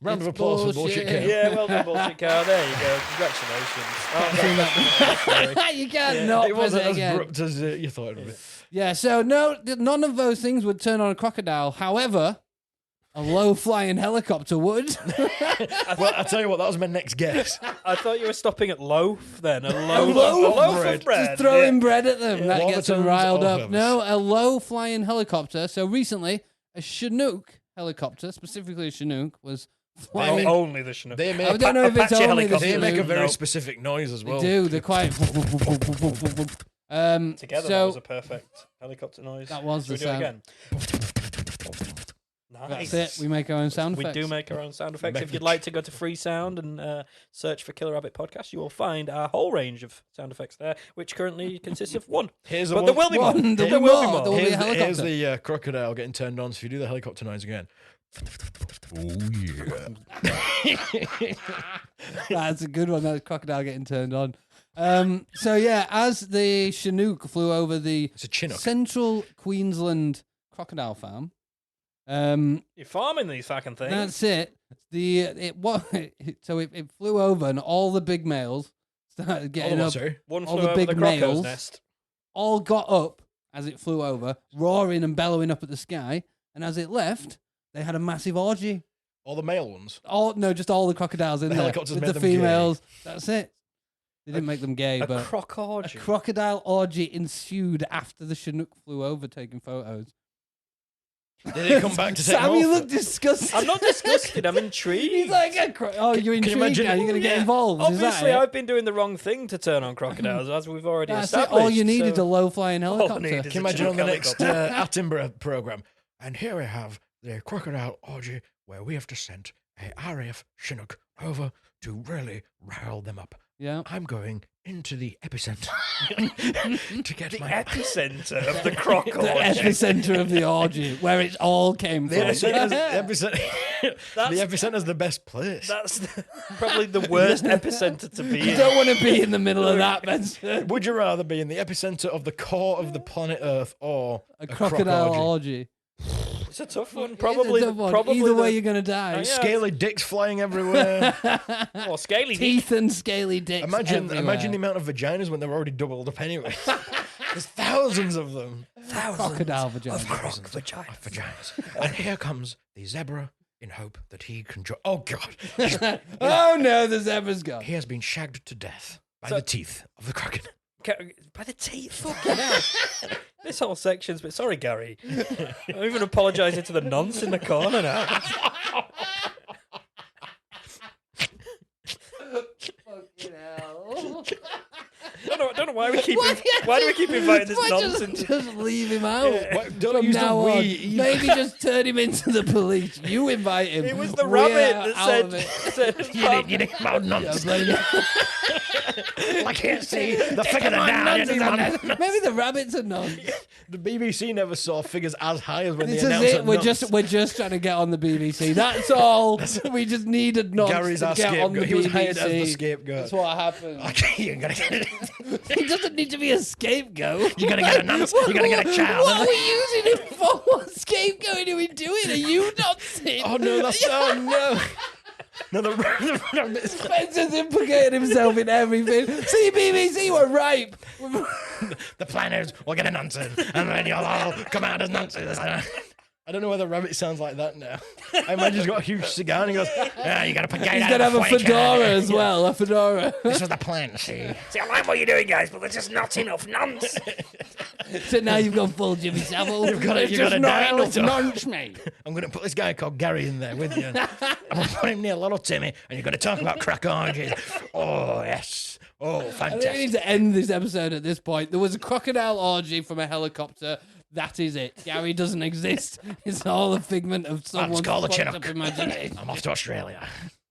Round of It's applause for bullshit bullshit. cow. Yeah, well done, bullshit cow. There you go. Congratulations. Oh, sorry. You can't Yeah. not It press wasn't it as again. abrupt as you thought it would be. Yeah, so no, none of those things would turn on a crocodile. However, a low-flying helicopter would. Well, I tell you what, that was my next guess. I thought you were stopping at loaf then. A loaf loaf of of bread. Just throwing yeah. bread at them. Yeah. That gets them Warburtons riled or up. Herbs? No, a low-flying helicopter. So recently, a Chinook helicopter, specifically a Chinook, was flying. Only the Chinook. They I make, don't know if it's Apache only the helicopter. they make a Chinook. very Nope. specific noise as well. They do. They're quite. Together, that so was a perfect helicopter noise. that was Should the we do it sound. again? Nice. That's it. We make our own sound We effects. do make our own sound effects. If Method. you'd like to go to Free Sound and search for Killer Rabbit Podcast, you will find our whole range of sound effects there, which currently consists of one. Here's But there will be more. One, There there'll be will be more. more. There'll be a Here's helicopter. the crocodile getting turned on. So if you do the helicopter noise again. Oh, yeah. That's a good one. That crocodile getting turned on. So yeah, as the Chinook flew over the It's a Chinook. central Queensland crocodile farm, You're farming these fucking things. that's it. So it flew over and all the big males started getting up. One all flew the over big the croco's males. nest. All got up as it flew over, roaring and bellowing up at the sky. And as it left, they had a massive orgy. All the male ones. Just all the crocodiles in The there helicopters with made the them gay. females. That's it. They didn't make them gay, A but croc a orgy. crocodile orgy ensued after the Chinook flew over taking photos. Did they come back to take Sam, more you for- look disgusted. I'm not disgusted. I'm intrigued. He's like, you're intrigued. imagine- Now you're going to get Yeah. involved. Is that Obviously, it? I've been doing the wrong thing to turn on crocodiles, as we've already That's it. established. All you need is so- a low-flying All I helicopter. need is Can you a imagine on the Chinook next helicopter. Attenborough program? And here we have the crocodile orgy where we have to send a RAF Chinook over to really rile them up. Yeah. I'm going into the epicenter to get The my epicenter of the croc The orgy. epicenter of the orgy, where it all came The from. epicenter's the best place. That's probably the worst epicenter to be You in. don't want to be in the middle of that, Benson. Would you rather be in the epicenter of the core of the planet Earth or A crocodile orgy. It's a tough one. It's Probably, a tough one. probably Either the, way, you're going to die. Yeah. Scaly dicks flying everywhere. or scaly teeth. Teeth and scaly dicks. Imagine everywhere. the amount of vaginas when they're already doubled up anyway. There's thousands of them. crocodile vagina. Vaginas. And here comes the zebra in hope that he can join. Oh, God. Oh no, the zebra's gone. He has been shagged to death by So- the teeth of the crocodile. By the teeth. Fucking hell. This whole section's bit. Sorry, Gary. I'm even apologising to the nonce in the corner now. Fucking hell. Don't know why we keep why do we keep inviting this Why nonce just, into. just leave him out. Why- don't From use the now on. we. Maybe just turn him into the police. You invite him. It was the We're rabbit out that of it. said You need about Yeah, nonce. blame him. I can't see the figure down. Maybe the rabbits are none. The BBC never saw figures as high as when This they is announced it. We're just trying to get on the BBC. That's all. We just needed nonce Gary's to our get on the scapegoat. He was hired as the BBC. scapegoat. That's what happened. You're gonna get it. He doesn't need to be a scapegoat. You're gonna get a nonce. You're gonna get a child. What are we using him for? What scapegoat are we doing? Are you nonsense? Oh no, that's no. No, the rabbits. Spencer's implicated himself in everything. See, BBC, we're ripe. The plan is we'll get a nonsense, and then you'll all come out as nonsense. I don't know whether rabbit sounds like that now. I imagine he's got a huge cigar and he goes, "Yeah, you gotta put He's going to have a fedora as well. A fedora. This was the plan, see? See, I like what you're doing, guys, but there's just not enough nonce. So now you've gone full Jimmy Savile. You've got There's to just not dial enough it up. nonce, mate. I'm going to put this guy called Gary in there with you. I'm going to put him near little Timmy, and you're going to talk about crack orgies. Oh, yes. Oh, I think we fantastic. need to end this episode at this point. There was a crocodile orgy from a helicopter. that is it. Gary doesn't exist. It's all a figment of someone's call the fucked Chinook. up imagination. I'm off to Australia.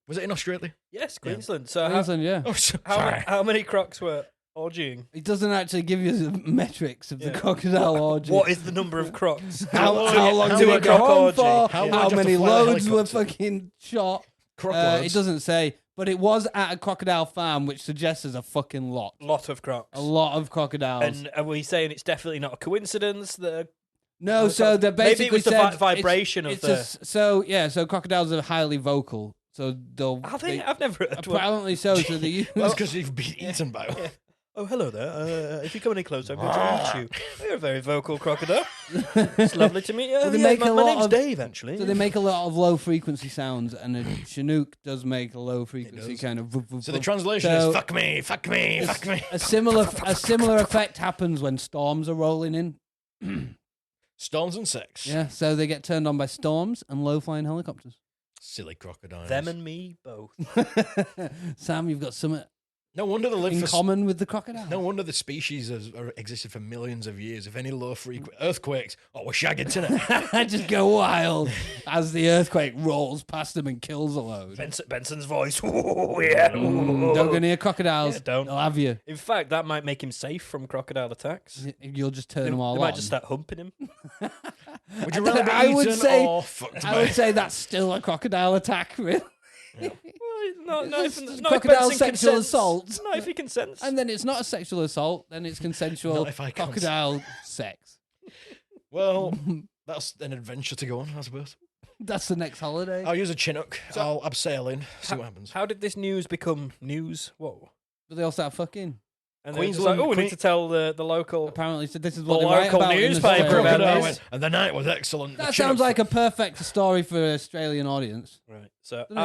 Was it in Australia? Yes, Queensland. So Queensland, yeah. Oh, sorry. how many crocs were orgying? It doesn't actually give you the metrics of the crocodile orgy. What is the number of crocs? How long how did long it go croc on orgy? for? How How, long do you have to many fly a loads were helicopter? fucking shot? Crocodiles. It doesn't say, but it was at a crocodile farm, which suggests there's a fucking lot. Lot of crocs. A lot of crocodiles. And are we saying it's definitely not a coincidence that? No, so they're basically Maybe it was the said vibration of the. So crocodiles are highly vocal. So they'll. Are they? I've never heard one. Apparently so. So they use. That's because you've been eaten by one. Oh, hello there. If you come any closer, I'm going to eat you. You're a very vocal crocodile. It's lovely to meet you. So they make a my lot name's of- Dave, actually. So they make a lot of low frequency sounds, and a Chinook does make a low frequency does. kind of. So the translation So- is fuck me, fuck me, fuck me. A similar effect happens when storms are rolling in. Storms and sex. Yeah, so they get turned on by storms and low flying helicopters. Silly crocodiles. Them and me both. Sam, you've got something No wonder they live in for. common with the crocodile. No wonder the species has existed for millions of years. If any low frequency earthquakes, we're shagging tonight. Just go wild as the earthquake rolls past them and kills a load. Benson's voice. Oh, yeah. Don't go near crocodiles. Yeah, don't. They'll have you. In fact, that might make him safe from crocodile attacks. You'll just turn They them all might on. just start humping him. Would you rather be I would eaten say- or fucked I by? would say that's still a crocodile attack, really. Well, no, It's if crocodile Benson sexual consents. assault. Not if he consents. And then it's not a sexual assault, then it's consensual Not if I can't. crocodile sex. Well, that's an adventure to go on, I suppose. That's the next holiday. I'll use a Chinook. I'll abseil in, see what happens. How did this news become news? Whoa. But they all start fucking. And then it's like, Queensland- oh, we need to tell the local. Apparently, so this is The what they write local about in newspaper Australia. about Crocodile this. went, and the night was excellent. That The sounds Chinook like a perfect story for an Australian audience. Right. So Don't know.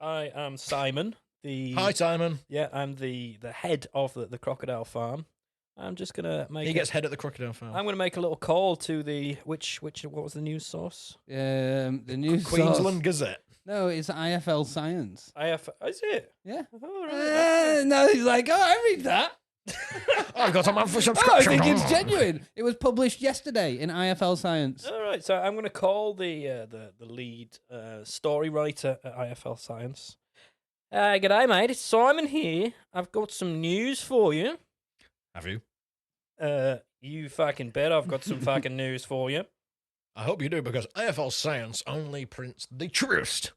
I am Simon. Hi, Simon. Yeah, I'm the head of the crocodile farm. I'm just gonna make. He gets head at the crocodile farm. I'm gonna make a little call to the what was the news source? The news Queensland source. Gazette. No, it's IFL Science. Is it? Yeah. Oh, right. No, he's like, oh, I read that. I've got a monthly Oh, I subscription. think it's genuine. It was published yesterday in IFL Science. All right, so I'm going to call the lead story writer at IFL Science. G'day, mate. It's Simon here. I've got some news for you. Have you? You fucking bet I've got some fucking news for you. I hope you do, because AFL Science only prints the truest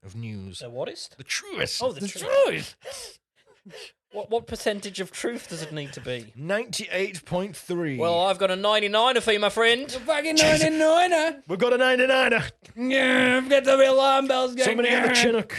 of news. The whatist? The truest. Oh, the truth. What percentage of truth does it need to be? 98.3. Well, I've got a 99er for you, my friend. Fucking 99er. We've got a 99er. Yeah, I've got the alarm bells going. Somebody get the Chinook.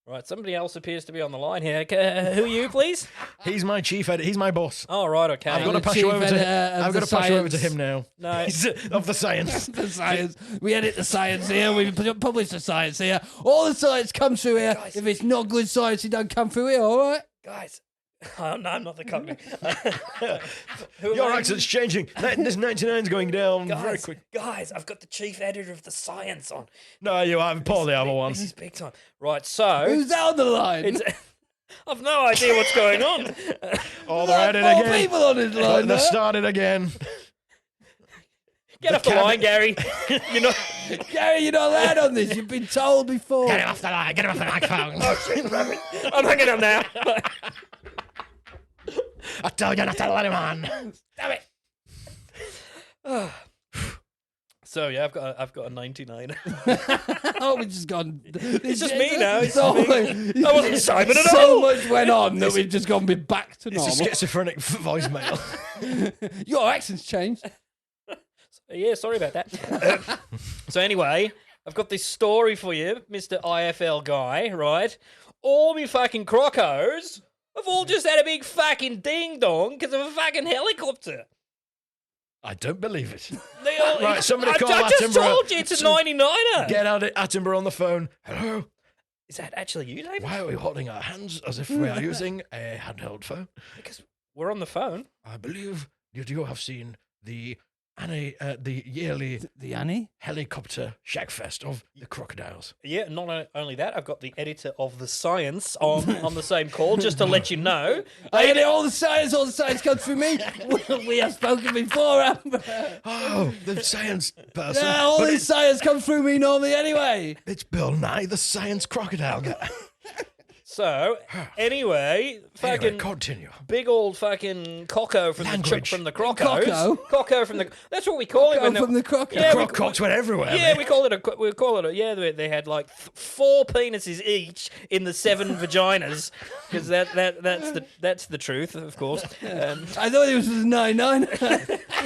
Right, somebody else appears to be on the line here. Who are you, please? He's my chief editor. He's my boss. Oh, right, okay. I've got to the pass you chief over to editor him. of I've the got to pass you over to science. him now. No. He's of the science. The science. We edit the science here. We publish the science here. All the science comes through here. Guys. If it's not good science, it don't come through here. All right. Guys. Oh, no, I'm not the cockney. Who am Your I? accent's changing. This 99's going down very quick. Guys, I've got the chief editor of the science on. No, you haven't. Paul the other one. This is big time. Right, so Who's down the line? it's, I've no idea what's going on. Oh, they're at it Four again. people on his line. They're there. started again. Get off the line, Gary. You're not. Gary, you're not allowed on this. You've been told before. Get him off the line. Get him off the microphone. Oh, shit, rabbit. I'm hanging up now. I told you not to let him on. Damn it. So yeah, I've got a 99. Oh, we've just gone. It's just me now. It's So me. I wasn't Simon at so all. much went on that we've just gone back to It's normal. a schizophrenic voicemail. Your accent's changed. Yeah, sorry about that. So anyway, I've got this story for you, Mr. IFL guy, right? All me fucking crocos have all just had a big fucking ding-dong because of a fucking helicopter. I don't believe it. They all, Right, somebody I call just Attenborough. told you it's a 99er. Get out at Attenborough on the phone. Hello. Is that actually you, David? Why are we holding our hands as if we are using a handheld phone? Because we're on the phone. I believe you have seen the the yearly The Annie? helicopter shagfest of the crocodiles. Yeah, not only that, I've got the editor of The Science on the same call, just to let you know. I get it, all the science comes through me. We have spoken before, Amber. Oh, the science person. Yeah, all But this science comes through me normally anyway. it's Bill Nye, the science crocodile guy. So, anyway, fucking Anyway, continue. big old fucking cocko from Language. the crocos. Cocko? Cocko from the. That's what we call it. When From the croc. Yeah, Croc cocks went everywhere. Yeah, we call it a. Yeah, they had like 4 penises each in the 7 vaginas, because that's the truth, of course. I thought it was a 99.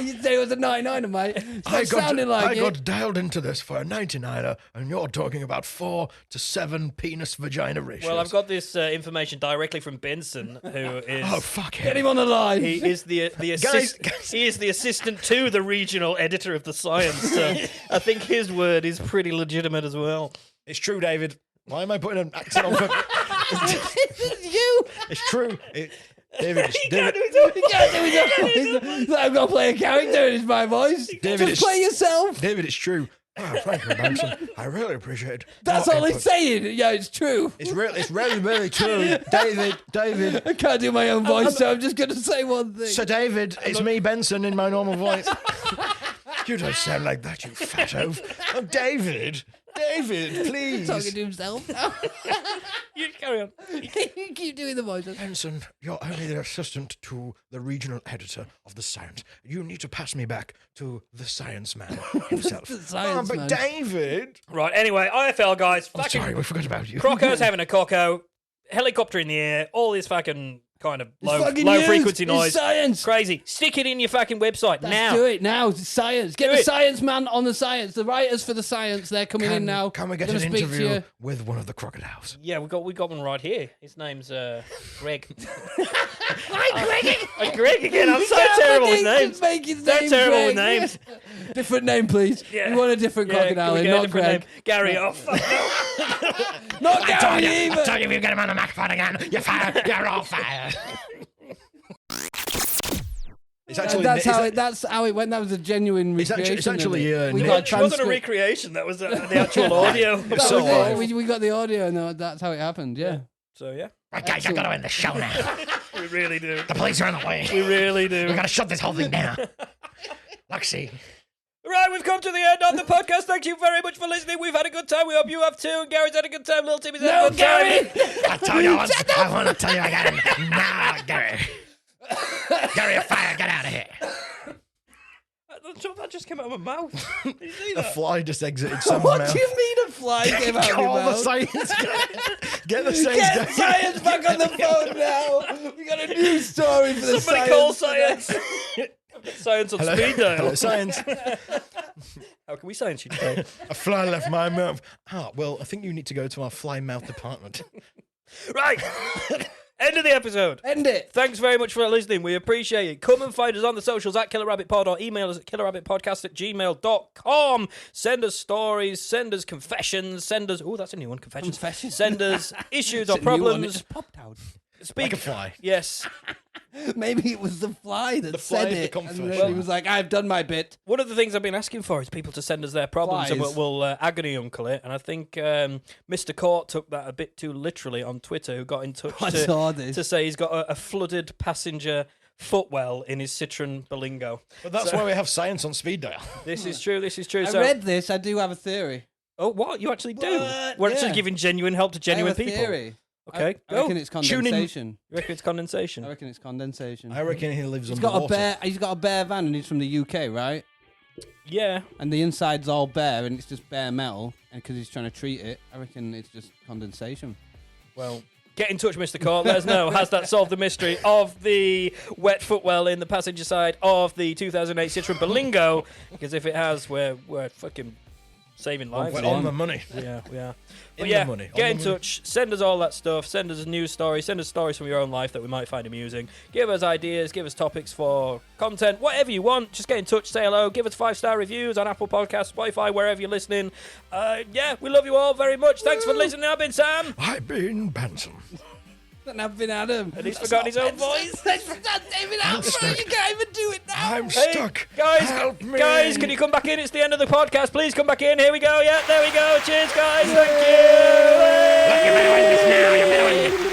You say it was a 99, mate. It sounded like I it. got dialed into this for a 99er, and you're talking about 4 to 7 penis vagina ratios. Well, I've got this information directly from Benson, who is. Oh, fuck him. Get him on the line. He is the he is the assistant to the regional editor of The Science. So I think his word is pretty legitimate as well. It's true, David. Why am I putting an accent on? You. It's true. David, David, You can't do it. I'm going to play a character, it's my voice. David, Just play yourself. David, it's true. Oh, thank you, Benson. I really appreciate it. That's all he's saying. Yeah, it's true. It's really, really true. David. I can't do my own voice, so I'm just going to say one thing. So, David, it's me, Benson, in my normal voice. You don't sound like that, you fat oaf. Oh, David, please. Talking to himself. You carry on. You keep doing the voices. Benson, you're only the assistant to the regional editor of The Science. You need to pass me back to the science man himself. The science but man. David. Right. Anyway, IFL guys. I'm Fucking sorry, we forgot about you. Croco's having a cocko. Helicopter in the air. All this fucking kind of low fucking news. frequency It's noise. science. Crazy. Stick it in your fucking website Let's now. do it now. It's science. Get Do the it. science man on the science. The writers for the science, they're coming in now. Can we get Gonna an speak to interview you. with one of the crocodiles? Yeah, we got one right here. His name's Greg. Hi, Greg. Greg again. I'm so terrible with names. Make his So name terrible with Greg. names. Different name, please. Yeah. We want a different crocodile, can we in, get a not different Greg. name? Gary. Oh fuck no. Not Gary either. if you get him on the microphone again, you're fired. You're all fired. It's actually, That's how it went. That was a genuine It's recreation. actually, of it. We Nick- got It wasn't a transcript. recreation. That was the actual audio. That so was it. live. We got the audio, and that's how it happened. Yeah. So yeah, Right, guys, I've got to end the show now. we really do. The police are on the way. We really do. We've got to shut this whole thing down. Luxie. Right, we've come to the end of the podcast. Thank you very much for listening. We've had a good time. We hope you have too. And Gary's had a good time. Little Timmy's had a good Gary. time. I tell you what, I want to tell you again. Nah, Gary. Gary, you're fired. Get out of here. That just came out of my mouth. Did you see The that? fly just exited someone's What mouth. do you mean a fly came out of your Call the mouth? science guy. Get the science Get guy. science back on the phone now. We got a new story for the Somebody science. call science. Science on speed Hello, dial. science. How can we science you today? A fly left my mouth. Ah, well, I think you need to go to our fly mouth department. Right. End of the episode. End it. Thanks very much for listening. We appreciate it. Come and find us on the socials at killerrabbitpod or email us at killerrabbitpodcast@gmail.com. Send us stories, send us confessions, send us... Oh, that's a new one, confessions. Confessions. Send us issues or It's a new one. It problems. just popped out. Speak. Like a fly. Yes. Maybe it was the fly that fly said of the it. And confession. then he was like, I've done my bit. One of the things I've been asking for is people to send us their problems and Flies. we'll agony uncle it. And I think Mr. Court took that a bit too literally on Twitter, who got in touch I saw this. to say he's got a flooded passenger footwell in his Citroen Berlingo. But that's why we have science on speed dial. This is true. This is true. I So, read this. I do have a theory. oh, what? You actually do? What? We're actually Yeah. giving genuine help to genuine I have a people. theory. Okay, I go. reckon it's Tune in. condensation. You reckon it's condensation? I reckon it's condensation. I reckon he lives He's underwater. got a bare van and he's from the UK, right? Yeah. And the inside's all bare and it's just bare metal. And because he's trying to treat it, I reckon it's just condensation. Well, get in touch, Mr. Court. Let us know. Has that solved the mystery of the wet footwell in the passenger side of the 2008 Citroen Berlingo? Because if it has, we're fucking saving lives. We're Yeah. on the money. Yeah, we are. In But yeah, the money. get On in the money. touch. Send us all that stuff. Send us news stories. Send us stories from your own life that we might find amusing. Give us ideas. Give us topics for content. Whatever you want. Just get in touch. Say hello. Give us 5-star reviews on Apple Podcasts, Spotify, wherever you're listening. Yeah, we love you all very much. Thanks for listening. I've been Sam. I've been Benson. Then I've been Adam. And he's forgotten his own voice. Let's forget David Attenborough. You can't even do it now. I'm stuck. Guys, Help me. guys, can you come back in? It's the end of the podcast. Please come back in. Here we go. Yeah, there we go. Cheers, guys. Thank you.